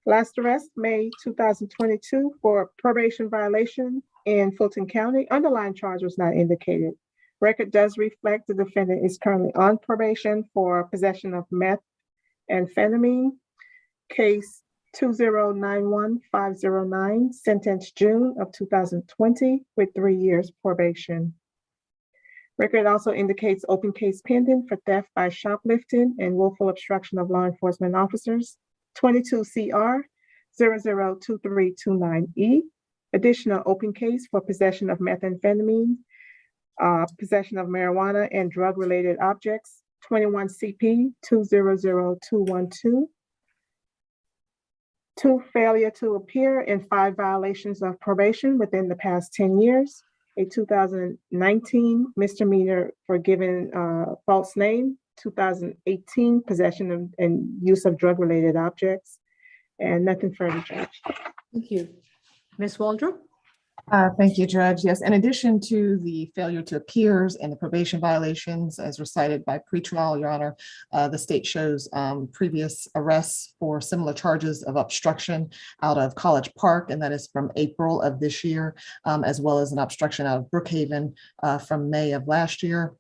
Last arrest, May 2022, for probation violation in Fulton County. Underlying charge was not indicated. Record does reflect the defendant is currently on probation for possession of meth and amphetamine. Case 2091509, sentenced June of 2020 with 3 years probation. Record also indicates open case pending for theft by shoplifting and willful obstruction of law enforcement officers, 22 CR 002329E. Additional open case for possession of methamphetamine, possession of marijuana and drug-related objects, 21 CP 200212. 2 failure to appear and 5 violations of probation within the past 10 years. A 2019 misdemeanor for giving false name, 2018 possession of and use of drug-related objects, and nothing further, Judge. Thank you. Ms. Waldrop? Thank you, Judge. Yes, in addition to the failure to appear and the probation violations as recited by pretrial, Your Honor, the state shows previous arrests for similar charges of obstruction out of College Park, and that is from April of this year, as well as an obstruction out of Brookhaven from May of last year.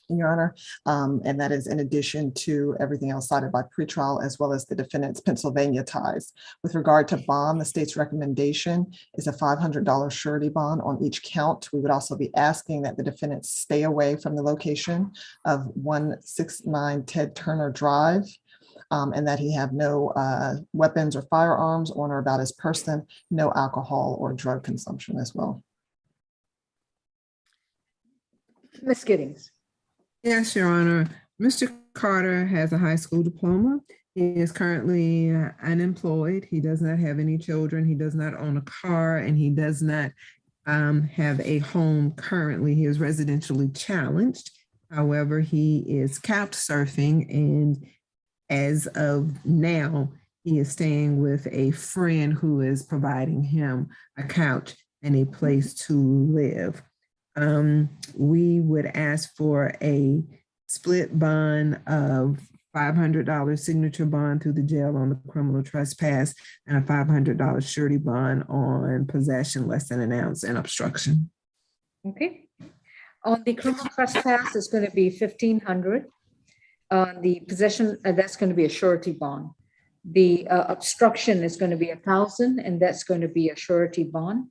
Your Honor, and that is in addition to everything else cited by pretrial as well as the defendant's Pennsylvania ties. With regard to bond, the state's recommendation is a $500 surety bond on each count. We would also be asking that the defendant stay away from the location of 169 Ted Turner Drive, and that he have no weapons or firearms on or about his person, no alcohol or drug consumption as well. Ms. Giddings. Yes, Your Honor. Mr. Carter has a high school diploma. He is currently unemployed. He does not have any children. He does not own a car, and he does not have a home currently. He is residentially challenged. However, he is couch surfing, and as of now, he is staying with a friend who is providing him a couch and a place to live. We would ask for a split bond of $500 signature bond through the jail on the criminal trespass and a $500 surety bond on possession less than an ounce and obstruction. Okay. On the criminal trespass, it's going to be $1,500. On the possession, that's going to be a surety bond. The obstruction is going to be $1,000, and that's going to be a surety bond.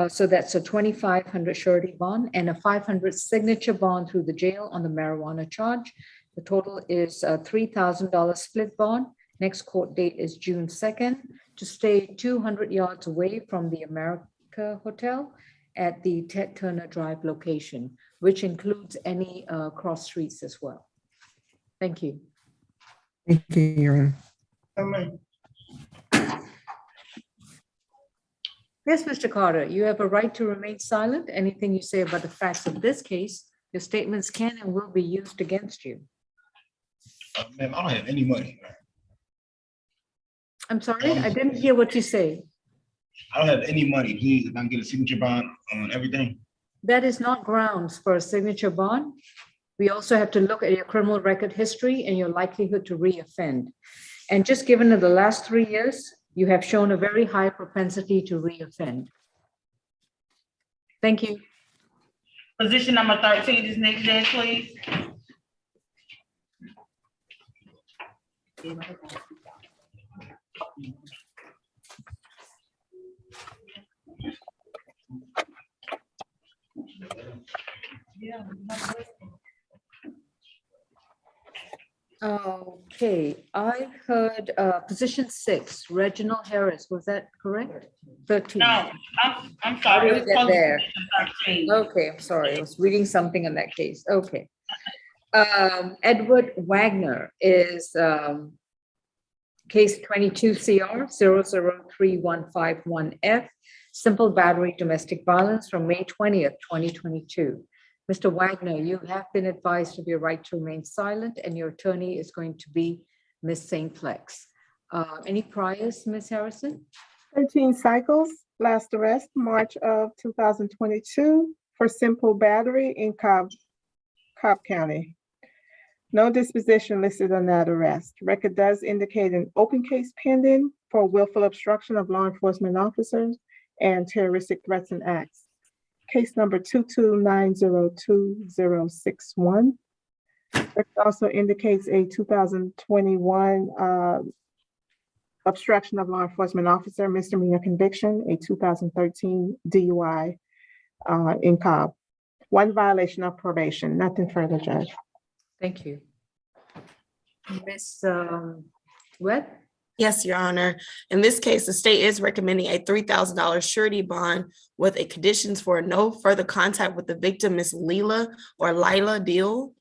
So that's a $2,500 surety bond and a $500 signature bond through the jail on the marijuana charge. The total is a $3,000 split bond. Next court date is June 2nd, to stay 200 yards away from the America Hotel at the Ted Turner Drive location, which includes any cross streets as well. Thank you. Thank you, Your Honor. Yes, Mr. Carter, you have a right to remain silent. Anything you say about the facts of this case, your statements can and will be used against you. Ma'am, I don't have any money. I'm sorry, I didn't hear what you say. I don't have any money. Please, if I can get a signature bond on everything. That is not grounds for a signature bond. We also have to look at your criminal record history and your likelihood to reoffend. And just given the last 3 years, you have shown a very high propensity to reoffend. Thank you. Position number 13 is next, Judge, please. Okay, I heard position 6, Reginald Harris, was that correct? 13. No, I'm How sorry. did It we was get supposed to be there? position 13. Okay, I'm sorry, I was reading something in that case. Okay. Edward Wagner is case 22 CR 003151F, simple battery domestic violence from May 20th, 2022. Mr. Wagner, you have been advised of your right to remain silent, and your attorney is going to be Ms. St. Flex. Any priors, Ms. Harrison? 13 cycles, last arrest, March of 2022 for simple battery in Cobb County. No disposition listed on that arrest. Record does indicate an open case pending for willful obstruction of law enforcement officers and terroristic threats and acts. Case number 229026061. Record also indicates a 2021 obstruction of law enforcement officer misdemeanor conviction, a 2013 DUI in Cobb. One violation of probation. Nothing further, Judge. Thank you. Ms. Webb? Yes, Your Honor. In this case, the state is recommending a $3,000 surety bond with a conditions for no further contact with the victim, Miss Lila Doyle,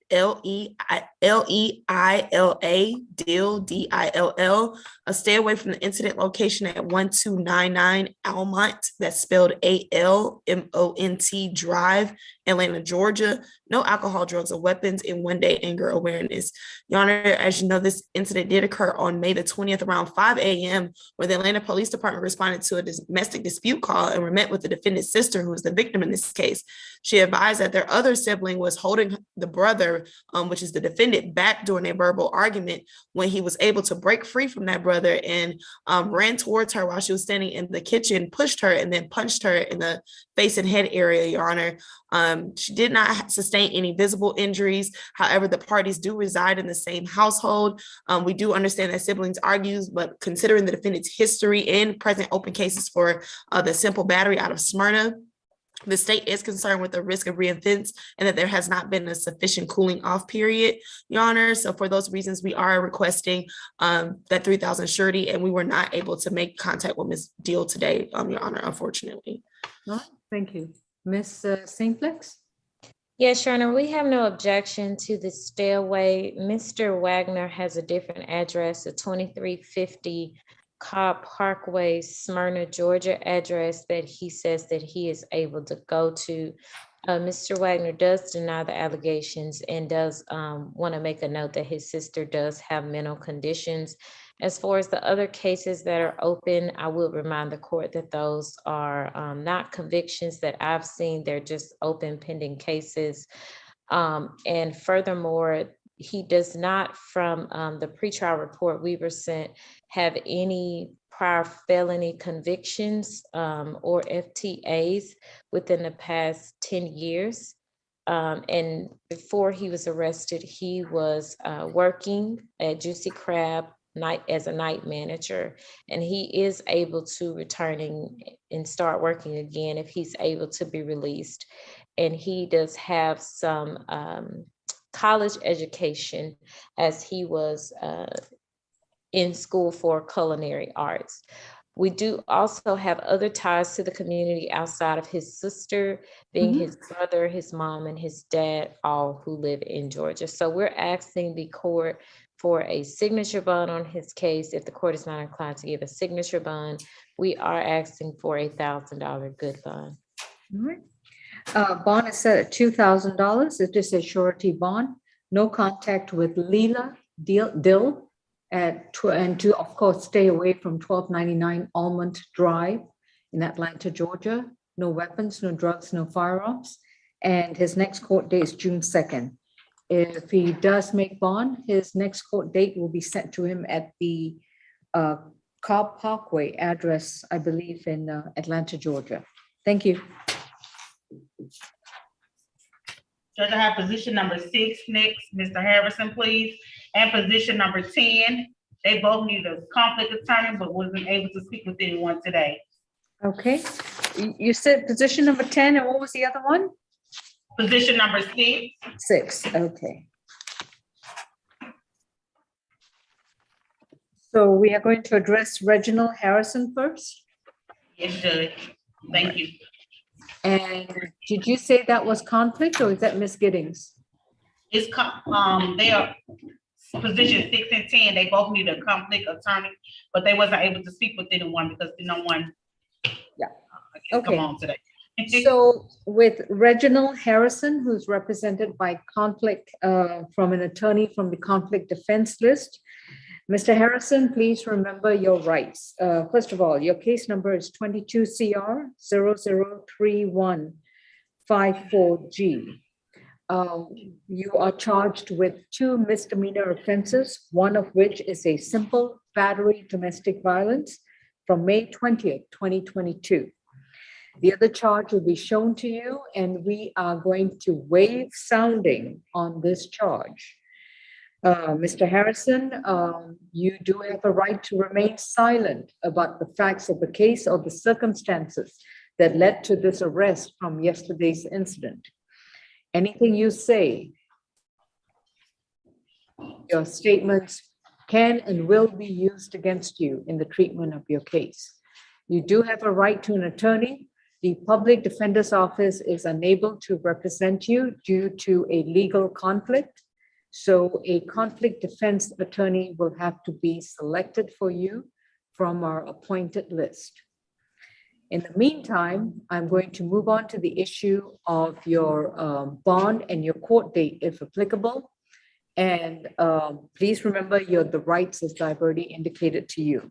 L-E-I-L-A, Dill, D-I-L-L. Stay away from the incident location at 1299 Almont, that's spelled A-L-M-O-N-T Drive, Atlanta, Georgia. No alcohol, drugs, or weapons in one-day anger awareness. Your Honor, as you know, this incident did occur on May the 20th around 5 a.m. where the Atlanta Police Department responded to a domestic dispute call and were met with the defendant's sister, who is the victim in this case. She advised that their other sibling was holding the brother, which is the defendant, defendant back during a verbal argument when he was able to break free from that brother and ran towards her while she was standing in the kitchen, pushed her, and then punched her in the face and head area, Your Honor. She did not sustain any visible injuries. However, the parties do reside in the same household. We do understand that siblings argue, but considering the defendant's history and present open cases for the simple battery out of Smyrna, the state is concerned with the risk of reoffense and that there has not been a sufficient cooling off period, Your Honor. So for those reasons, we are requesting that $3,000 surety, and we were not able to make contact with Ms. Deal today, Your Honor, unfortunately. No, thank you. Ms. Simplex? Yes, Your Honor, we have no objection to the stairway. Mr. Wagner has a different address, a 2350 Cobb Parkway, Smyrna, Georgia address that he says that he is able to go to. Mr. Wagner does deny the allegations and does want to make a note that his sister does have mental conditions. As far as the other cases that are open, I will remind the court that those are not convictions that I've seen. They're just open pending cases. And furthermore, he does not, from the pretrial report we were sent, have any prior felony convictions or FTAs within the past 10 years. And before he was arrested, he was working at Juicy Crab as a night manager, and he is able to return and start working again if he's able to be released. And he does have some college education as he was in school for culinary arts. We do also have other ties to the community outside of his sister, being his brother, his mom, and his dad, all who live in Georgia. So we're asking the court for a signature bond on his case. If the court is not inclined to give a signature bond, we are asking for $1,000 good bond. All right. Bond is set at $2,000. It is a surety bond. No contact with Leela Dill and to, of course, stay away from 1299 Almond Drive in Atlanta, Georgia. No weapons, no drugs, no firearms. And his next court date is June 2nd. If he does make bond, his next court date will be sent to him at the Cobb Parkway address, I believe, in Atlanta, Georgia. Thank you. Judge, I have position number 6 next. Mr. Harrison, please. And position number 10. They both need a conflict attorney, but wasn't able to speak with anyone today. Okay. You said position number 10, and what was the other one? Position number 6. 6, okay. So we are going to address Reginald Harrison first. Yes, Judge. Thank you. And did you say that was conflict, or is that Ms. Giddings? It's they are position 6 and 10. They both need a conflict attorney, but they wasn't able to speak with anyone because no one come on today. So with Reginald Harrison, who's represented by conflict from an attorney from the conflict defense list. Mr. Harrison, please remember your rights. First of all, your case number is 22 CR 003154G. You are charged with 2 misdemeanor offenses, one of which is a simple battery domestic violence from May 20th, 2022. The other charge will be shown to you, and we are going to waive sounding on this charge. Mr. Harrison, you do have a right to remain silent about the facts of the case or the circumstances that led to this arrest from yesterday's incident. Anything you say, your statements can and will be used against you in the treatment of your case. You do have a right to an attorney. The Public Defender's Office is unable to represent you due to a legal conflict. So a conflict defense attorney will have to be selected for you from our appointed list. In the meantime, I'm going to move on to the issue of your bond and your court date, if applicable. And please remember the rights as I've already indicated to you.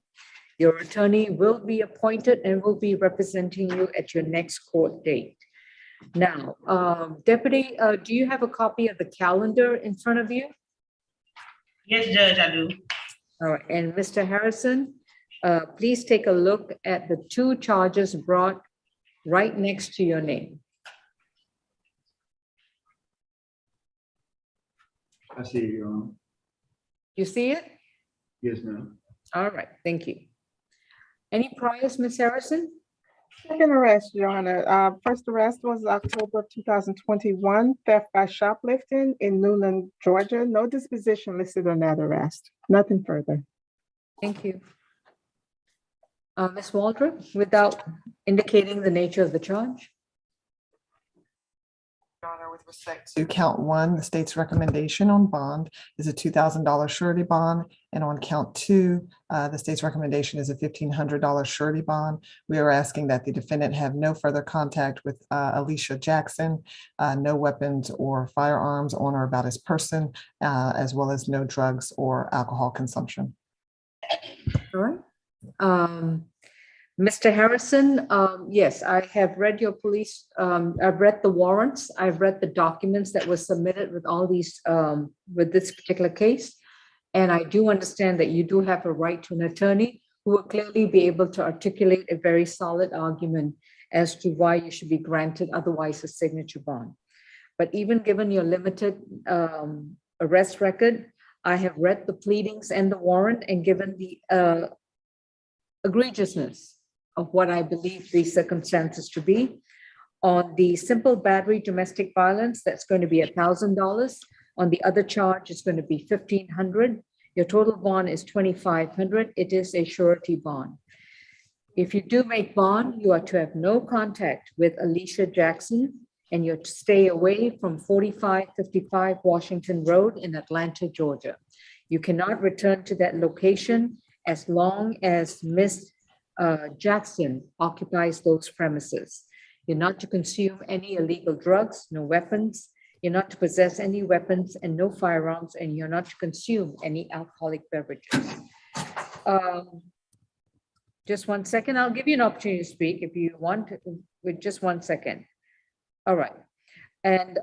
Your attorney will be appointed and will be representing you at your next court date. Now, Deputy, do you have a copy of the calendar in front of you? Yes, Judge, I do. All right, and Mr. Harrison, please take a look at the two charges brought right next to your name. I see it, Your Honor. You see it? Yes, ma'am. All right, thank you. Any priors, Ms. Harrison? Second arrest, Your Honor. First arrest was October of 2021, theft by shoplifting in Newland, Georgia. No disposition listed on that arrest. Nothing further. Thank you. Ms. Waldron, without indicating the nature of the charge? Your Honor, with respect to count one, the state's recommendation on bond is a $2,000 surety bond. And on count two, the state's recommendation is a $1,500 surety bond. We are asking that the defendant have no further contact with Alicia Jackson, no weapons or firearms on or about his person, as well as no drugs or alcohol consumption. All right. Mr. Harrison, yes, I have read your police, I've read the warrants, I've read the documents that were submitted with all these, with this particular case. And I do understand that you do have a right to an attorney who will clearly be able to articulate a very solid argument as to why you should be granted otherwise a signature bond. But even given your limited arrest record, I have read the pleadings and the warrant, and given the egregiousness of what I believe these circumstances to be. On the simple battery domestic violence, that's going to be $1,000. On the other charge, it's going to be $1,500. Your total bond is $2,500. It is a surety bond. If you do make bond, you are to have no contact with Alicia Jackson, and you're to stay away from 4555 Washington Road in Atlanta, Georgia. You cannot return to that location as long as Ms. Jackson occupies those premises. You're not to consume any illegal drugs, no weapons. You're not to possess any weapons and no firearms, and you're not to consume any alcoholic beverages. Just 1 second. I'll give you an opportunity to speak if you want, with just 1 second. All right. And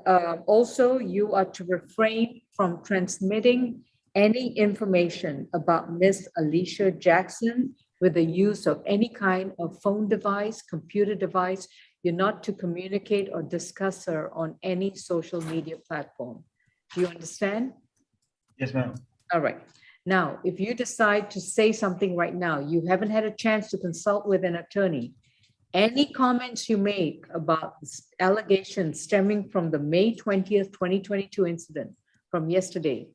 also, you are to refrain from transmitting any information about Ms. Alicia Jackson with the use of any kind of phone device, computer device. You're not to communicate or discuss her on any social media platform. Do you understand? Yes, ma'am. All right. Now, if you decide to say something right now, you haven't had a chance to consult with an attorney. Any comments you make about allegations stemming from the May 20th, 2022 incident from yesterday,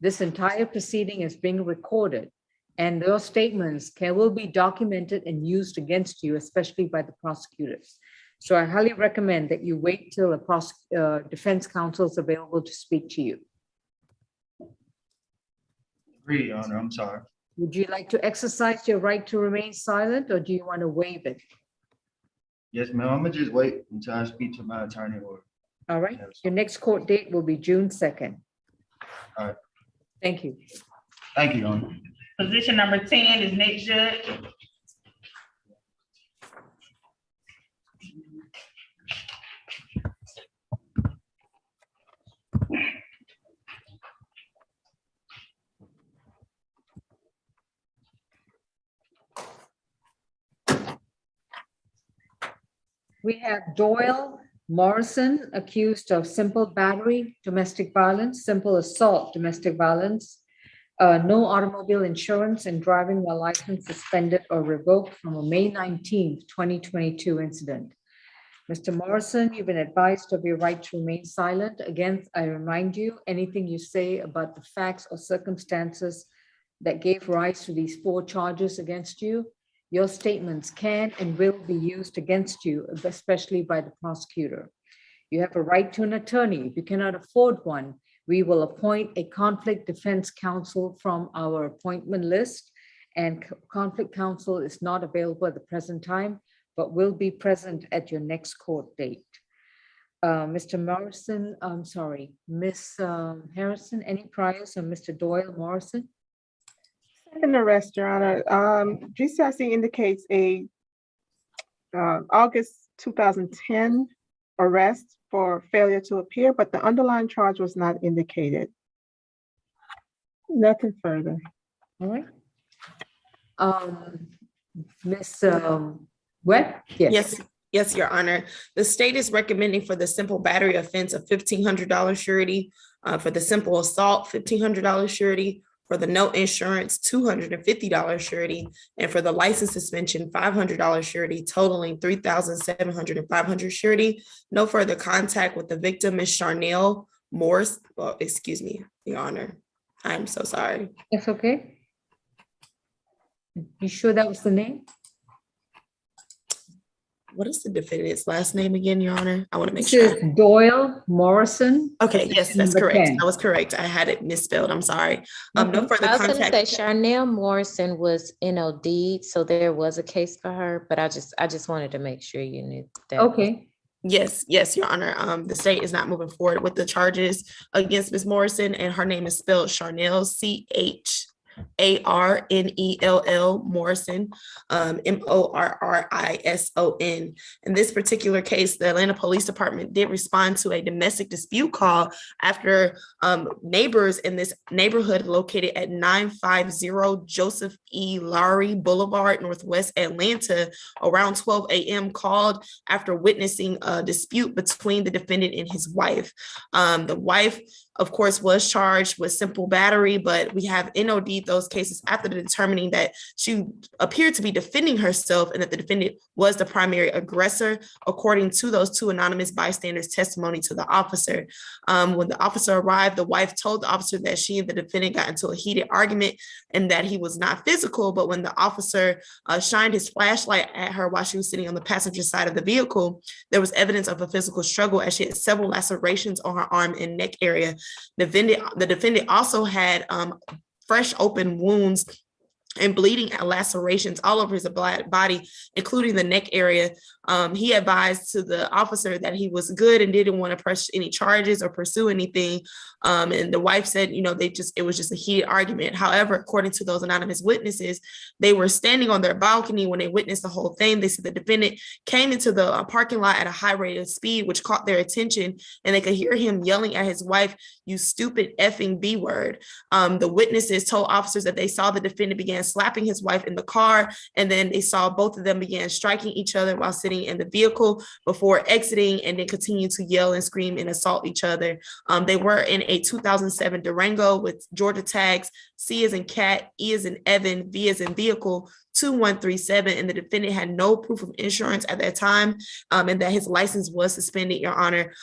this entire proceeding is being recorded, and your statements will be documented and used against you, especially by the prosecutors. So I highly recommend that you wait till a defense counsel is available to speak to you. Agree, Your Honor. I'm sorry. Would you like to exercise your right to remain silent, or do you want to waive it? Yes, ma'am. I'm gonna just wait until I speak to my attorney or. All right. Your next court date will be June 2nd. All right. Thank you. Thank you, Your Honor. Position number 10 is next judge. We have Doyle, Morrison, accused of simple battery, domestic violence, simple assault, domestic violence, no automobile insurance, and driving while license suspended or revoked from a May 19th, 2022 incident. Mr. Morrison, you've been advised of your right to remain silent. Again, I remind you, anything you say about the facts or circumstances that gave rise to these 4 charges against you, your statements can and will be used against you, especially by the prosecutor. You have a right to an attorney. If you cannot afford one, we will appoint a conflict defense counsel from our appointment list, and conflict counsel is not available at the present time, but will be present at your next court date. Mr. Morrison, I'm sorry, Ms. Harrison, any priors on Mr. Doyle Morrison? Second arrest, Your Honor. GCIC indicates a August 2010 arrest for failure to appear, but the underlying charge was not indicated. Nothing further. All right. Miss Webb? Yes, yes, Your Honor. The state is recommending for the simple battery offense a $1,500 surety, for the simple assault, $1,500 surety, for the no insurance, $250 surety, and for the license suspension, $500 surety, totaling $3,700 and $500 surety. No further contact with the victim is Charnel Morse. Well, excuse me, Your Honor. I'm so sorry. It's okay. You sure that was the name? What is the defendant's last name again, Your Honor? I want to make This sure. is Doyle Morrison. Okay, yes, that's Number correct. 10. I was correct. I had it misspelled. I'm sorry. No further I was gonna say contact. Charnel Morrison was NOD, so there was a case for her, but I just wanted to make sure you knew that. Okay. Yes, yes, Your Honor. The state is not moving forward with the charges against Ms. Morrison, and her name is spelled Charnel, CHARNELL Morrison, MORRISON. In this particular case, the Atlanta Police Department did respond to a domestic dispute call after neighbors in this neighborhood located at 950 Joseph E. Lowry Boulevard, Northwest Atlanta, around 12 a.m. called after witnessing a dispute between the defendant and his wife. The wife, of course, was charged with simple battery, but we have NOD'd those cases after determining that she appeared to be defending herself and that the defendant was the primary aggressor, according to those two anonymous bystanders' testimony to the officer. When the officer arrived, the wife told the officer that she and the defendant got into a heated argument and that he was not physical, but when the officer shined his flashlight at her while she was sitting on the passenger side of the vehicle, there was evidence of a physical struggle as she had several lacerations on her arm and neck area. The defendant also had fresh open wounds and bleeding lacerations all over his body, including the neck area. He advised to the officer that he was good and didn't want to press any charges or pursue anything. And the wife said, it was just a heated argument. However, according to those anonymous witnesses, they were standing on their balcony when they witnessed the whole thing. They said the defendant came into the parking lot at a high rate of speed, which caught their attention, and they could hear him yelling at his wife, "You stupid effing B word." The witnesses told officers that they saw the defendant began slapping his wife in the car, and then they saw both of them began striking each other while sitting in the vehicle before exiting, and then continue to yell and scream and assault each other. They were in a 2007 Durango with Georgia tags, C as in cat, E as in Evan, V as in vehicle, 2137, and the defendant had no proof of insurance at that time, and that his license was suspended, Your Honor.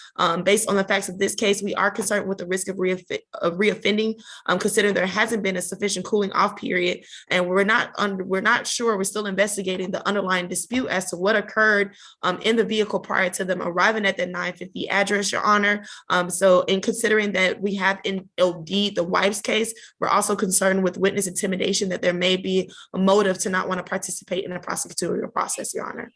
Based on the facts of this case, we are concerned with the risk of reoffending, considering there hasn't been a sufficient cooling off period, and we're not sure. We're still investigating the underlying dispute as to what occurred in the vehicle prior to them arriving at the 950 address, Your Honor. So in considering that we have in OD the wife's case, we're also concerned with witness intimidation, that there may be a motive to not want to participate in the prosecutorial process, Your Honor.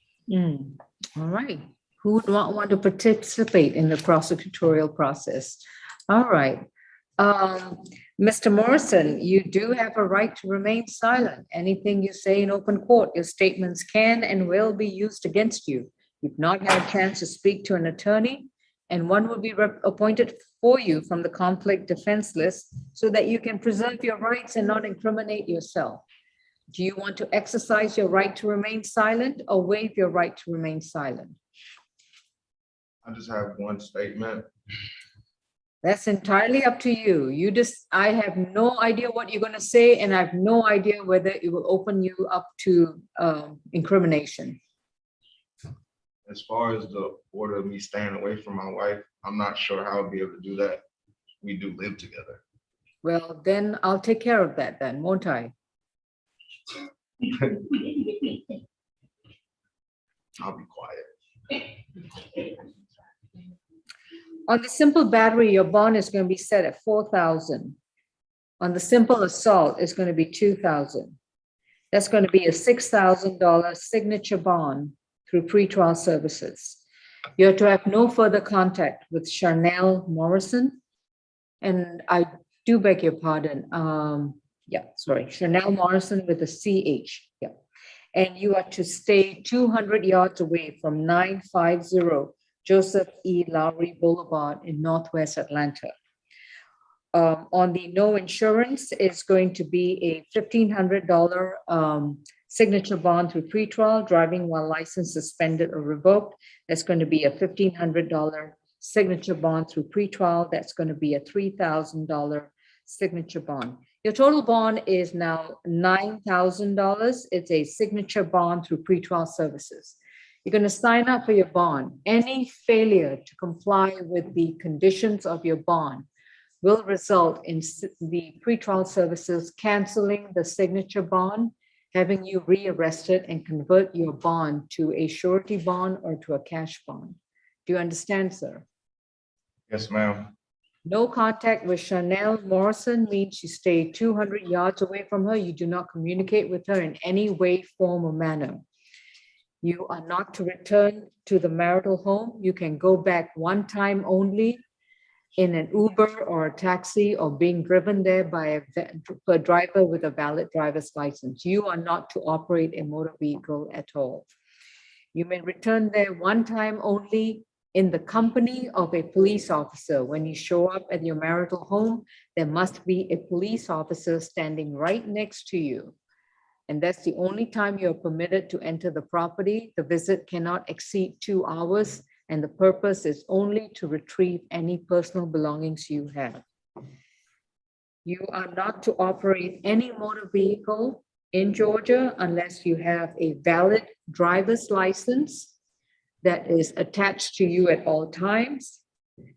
All right. Who would not want to participate in the prosecutorial process? All right. Mr. Morrison, you do have a right to remain silent. Anything you say in open court, your statements can and will be used against you. You've not had a chance to speak to an attorney, and one will be appointed for you from the conflict defense list so that you can preserve your rights and not incriminate yourself. Do you want to exercise your right to remain silent or waive your right to remain silent? I just have one statement. That's entirely up to you. I have no idea what you're going to say, and I have no idea whether it will open you up to incrimination. As far as the order of me staying away from my wife, I'm not sure how I'll be able to do that. We do live together. Well, then I'll take care of that then, won't I? I'll be quiet. On the simple battery, your bond is going to be set at $4,000. On the simple assault, it's going to be $2,000. That's going to be a $6,000 signature bond through pretrial services. You're to have no further contact with Charnel Morrison. And I do beg your pardon. Charnel Morrison with a CH. Yeah. And you are to stay 200 yards away from 950 Joseph E. Lowry Boulevard in Northwest Atlanta. On the no insurance is going to be a $1,500 signature bond through pretrial, driving while license suspended or revoked. That's going to be a $1,500 signature bond through pretrial. That's going to be a $3,000 signature bond. Your total bond is now $9,000. It's a signature bond through pretrial services. You're going to sign up for your bond. Any failure to comply with the conditions of your bond will result in the pretrial services canceling the signature bond, having you rearrested and convert your bond to a surety bond or to a cash bond. Do you understand, sir? Yes, ma'am. No contact with Chanel Morrison means you stay 200 yards away from her. You do not communicate with her in any way, form, or manner. You are not to return to the marital home. You can go back one time only in an Uber or a taxi or being driven there by a driver with a valid driver's license. You are not to operate a motor vehicle at all. You may return there one time only in the company of a police officer. When you show up at your marital home, there must be a police officer standing right next to you. And that's the only time you're permitted to enter the property. The visit cannot exceed 2 hours, and the purpose is only to retrieve any personal belongings you have. You are not to operate any motor vehicle in Georgia unless you have a valid driver's license that is attached to you at all times,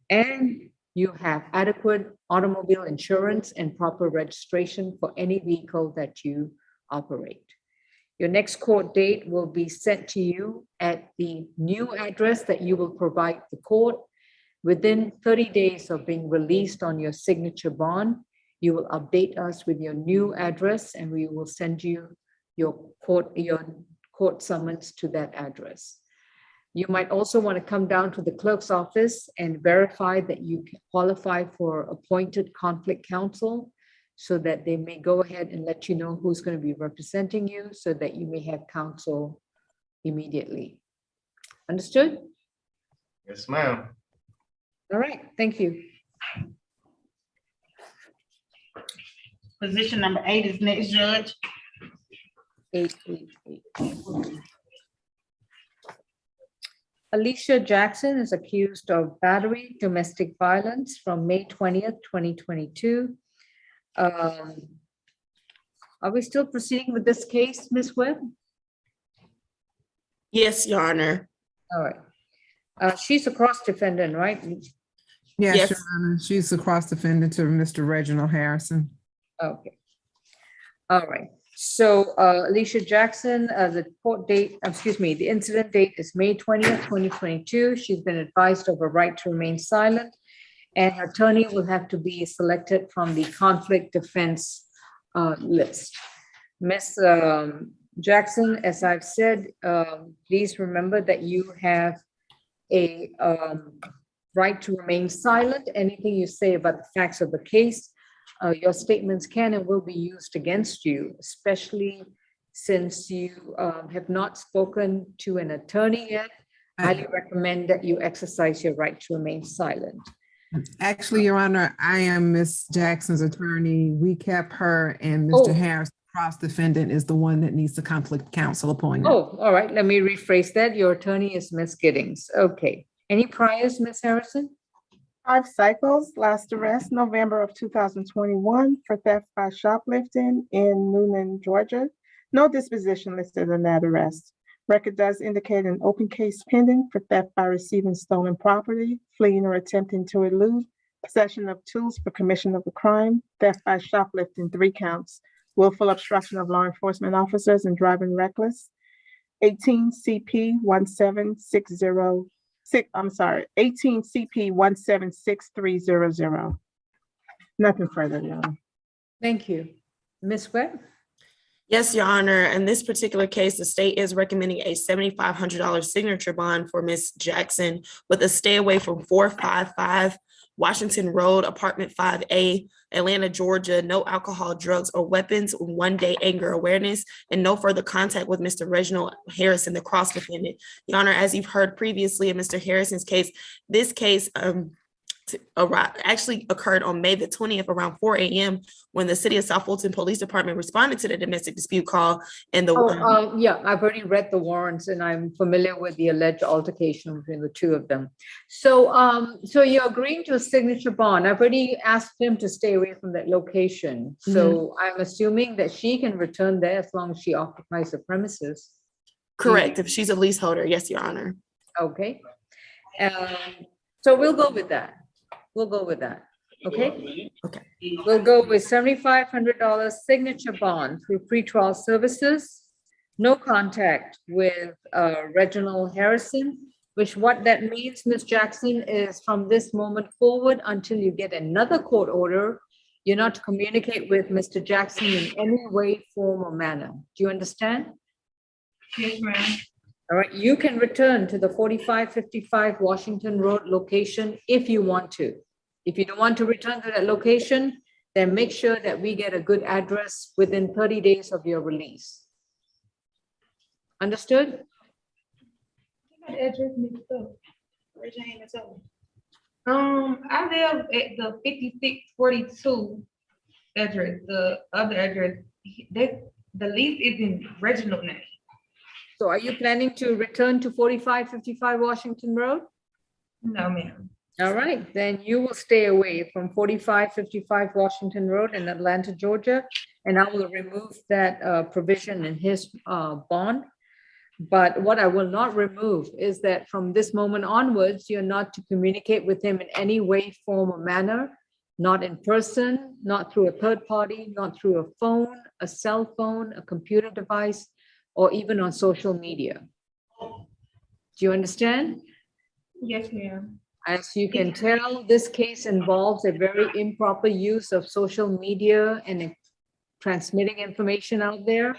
and you have adequate automobile insurance and proper registration for any vehicle that you operate. Your next court date will be sent to you at the new address that you will provide the court. Within 30 days of being released on your signature bond, you will update us with your new address and we will send you your court summons to that address. You might also want to come down to the clerk's office and verify that you qualify for appointed conflict counsel so that they may go ahead and let you know who's going to be representing you so that you may have counsel immediately. Understood? Yes, ma'am. All right, thank you. Position number 8 is next, Judge. 8. Alicia Jackson is accused of battery, domestic violence from May 20th, 2022. Are we still proceeding with this case, Ms. Webb? Yes, Your Honor. All right. She's a cross defendant, right? Yes, Your Honor. She's a cross defendant to Mr. Reginald Harrison. Okay. All right. So Alicia Jackson, the court date, the incident date is May 20th, 2022. She's been advised of her right to remain silent, and her attorney will have to be selected from the conflict defense list. Ms. Jackson, as I've said, please remember that you have a right to remain silent. Anything you say about the facts of the case, your statements can and will be used against you, especially since you have not spoken to an attorney yet. I highly recommend that you exercise your right to remain silent. Actually, Your Honor, I am Ms. Jackson's attorney. We kept her, and Mr. Harris, cross defendant, is the one that needs the conflict counsel appointment. Oh, all right. Let me rephrase that. Your attorney is Ms. Giddings. Okay. Any priors, Ms. Harrison? 5 cycles, last arrest November of 2021 for theft by shoplifting in Noonan, Georgia. No disposition listed in that arrest. Record does indicate an open case pending for theft by receiving stolen property, fleeing or attempting to elude, possession of tools for commission of a crime, theft by shoplifting 3 counts, willful obstruction of law enforcement officers and driving reckless. 18 CP 176300. Nothing further, Your Honor. Thank you. Ms. Webb? Yes, Your Honor. In this particular case, the state is recommending a $7,500 signature bond for Ms. Jackson with a stay away from 455 Washington Road, apartment 5A, Atlanta, Georgia, no alcohol, drugs, or weapons, 1-day anger awareness, and no further contact with Mr. Reginald Harrison, the cross defendant. Your Honor, as you've heard previously in Mr. Harrison's case, this case actually occurred on May the 20th around 4 a.m. when the City of South Fulton Police Department responded to the domestic dispute call and the Yeah, I've already read the warrants and I'm familiar with the alleged altercation between the two of them. So, so you're agreeing to a signature bond. I've already asked him to stay away from that location. So I'm assuming that she can return there as long as she occupies the premises. Correct. If she's a leaseholder, yes, Your Honor. Okay. So we'll go with that. We'll go with that. Okay. Okay. We'll go with $7,500 signature bond through pretrial services. No contact with Reginald Harrison, which what that means, Ms. Jackson, is from this moment forward until you get another court order, you're not to communicate with Mr. Jackson in any way, form, or manner. Do you understand? Yes, ma'am. All right, you can return to the 4555 Washington Road location if you want to. If you don't want to return to that location, then make sure that we get a good address within 30 days of your release. Understood? Address mixed up. I live at the 5642 address. The other address, the lease is in Reginald name. So are you planning to return to 4555 Washington Road? No, ma'am. All right, then you will stay away from 4555 Washington Road in Atlanta, Georgia, and I will remove that provision in his bond. But what I will not remove is that from this moment onwards, you're not to communicate with him in any way, form, or manner, not in person, not through a third party, not through a phone, a cell phone, a computer device, or even on social media. Do you understand? Yes, ma'am. As you can tell, this case involves a very improper use of social media and transmitting information out there.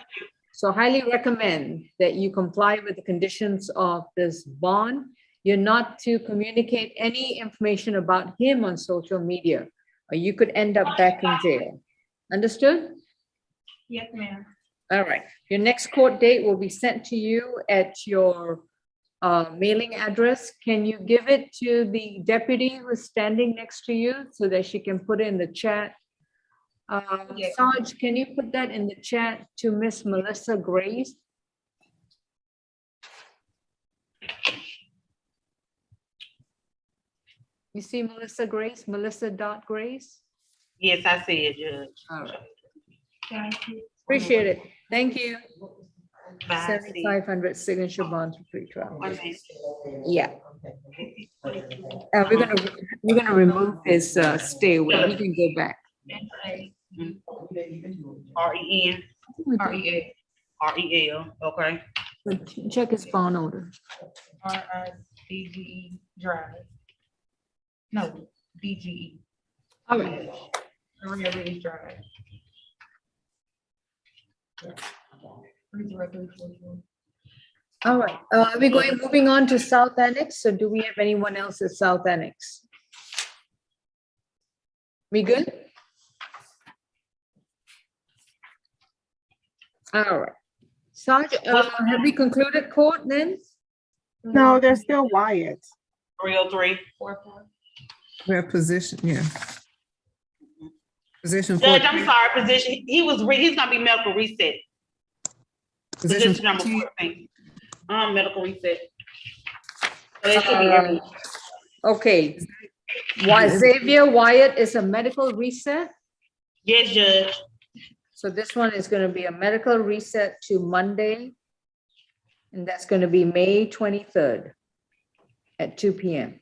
So highly recommend that you comply with the conditions of this bond. You're not to communicate any information about him on social media, or you could end up back in jail. Understood? Yes, ma'am. All right. Your next court date will be sent to you at your mailing address. Can you give it to the deputy who's standing next to you so that she can put it in the chat? Yes. Sarge, can you put that in the chat to Miss Melissa Grace? You see Melissa Grace, Melissa.Grace? Yes, I see it, Judge. All right. Thank you. Appreciate it. Thank you. Bye. 7,500 signature bonds for pretrial. One minute. Yeah. We're gonna remove his stay away. He can go back. R-E-N, R-E-L, okay. Check his bond order. R-I-D-G-E Drive. No, D-G-E. All right. Ridge Drive. All right. We're moving on to South Annex. So do we have anyone else at South Annex? We good? All right. Sarge, have we concluded court then? No, there's still Wyatt. 303. We're position, yeah. Position Judge, 14. I'm sorry, position, he's gonna be medical reset. Position number 14. Medical reset. So it should be every- Okay. Xavier Wyatt is a medical reset. Yes, Judge. So this one is going to be a medical reset to Monday. And that's going to be May 23rd at 2 p.m.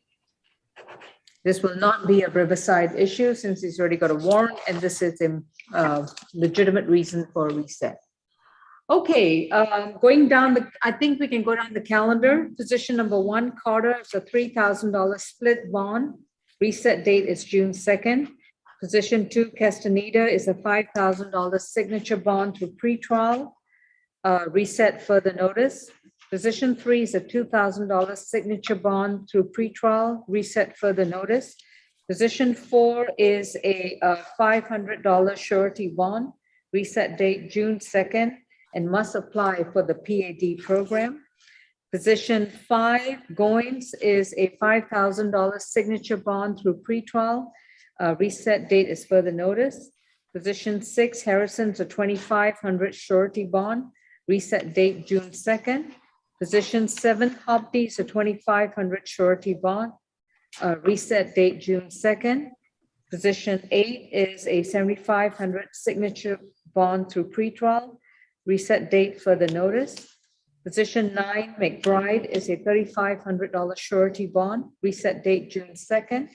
This will not be a Riverside issue since he's already got a warrant and this is a legitimate reason for a reset. Okay, going down I think we can go down the calendar. Position number 1, Carter, it's a $3,000 split bond. Reset date is June 2nd. Position 2, Castaneda, is a $5,000 signature bond through pretrial. Reset further notice. Position 3 is a $2,000 signature bond through pretrial. Reset further notice. Position 4 is a $500 surety bond. Reset date June 2nd and must apply for the PAD program. Position 5, Goins, is a $5,000 signature bond through pretrial. Reset date is further notice. Position 6, Harrison's a $2,500 surety bond. Reset date June 2nd. Position 7, Hobdy is a $2,500 surety bond. Reset date June 2nd. Position 8 is a $7,500 signature bond through pretrial. Reset date further notice. Position 9, McBride, is a $3,500 surety bond. Reset date June 2nd.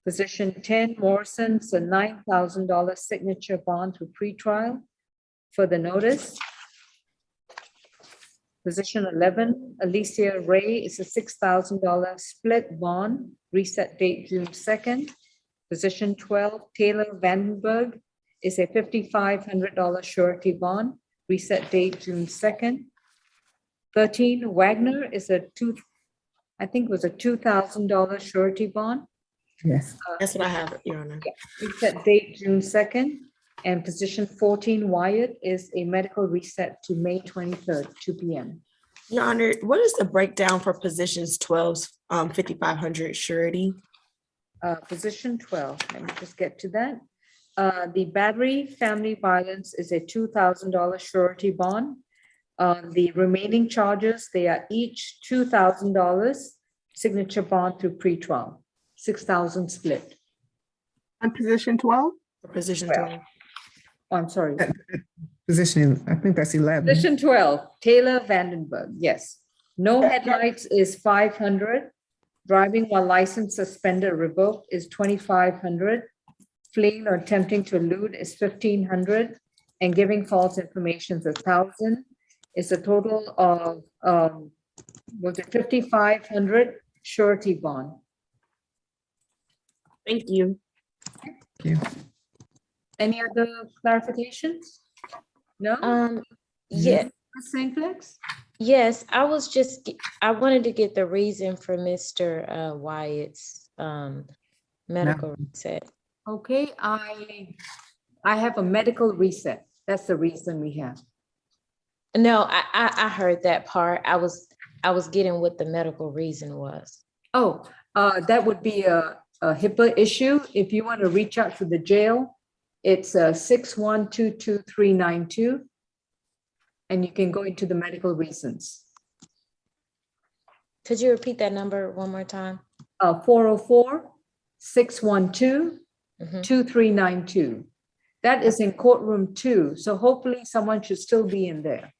Position 10, Morrison's a $9,000 signature bond through pretrial. Further notice. Position 11, Alicia Ray, is a $6,000 split bond. Reset date June 2nd. Position 12, Taylor Vandenberg, is a $5,500 surety bond. Reset date June 2nd. 13, Wagner is a $2,000 surety bond. Yes. That's what I have, Your Honor. Reset date June 2nd. And position 14, Wyatt, is a medical reset to May 23rd, 2 p.m. Your Honor, what is the breakdown for positions 12's 5,500 surety? Position 12, let me just get to that. The battery family violence is a $2,000 surety bond. The remaining charges, they are each $2,000 signature bond through pretrial, 6,000 split. On position 12? Position 12. Oh, I'm sorry. Position, I think that's 11. Position 12, Taylor Vandenberg, yes. No headlights is 500. Driving while license suspended or revoked is 2,500. Fleeing or attempting to elude is 1,500. And giving false information is 1,000. It's a total of, was it 5,500 surety bond. Thank you. Thank you. Any other clarifications? No? Yeah, Ms. St. Felix? yes, I wanted to get the reason for Mr. Wyatt's medical reset. Okay, I have a medical reset. That's the reason we have. No, I heard that part. I was getting what the medical reason was. Oh, that would be a HIPAA issue. If you want to reach out to the jail, it's 6122392. And you can go into the medical reasons. Could you repeat that number one more time? 404-612-2392. That is in courtroom 2. So hopefully someone should still be in there.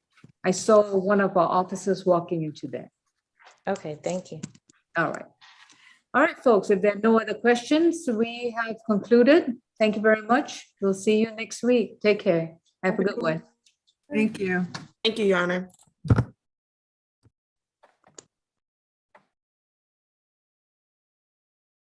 I saw one of our officers walking into there. Okay, thank you. All right. All right, folks, if there are no other questions, we have concluded. Thank you very much. We'll see you next week. Take care. Have a good one. Thank you. Thank you, Your Honor.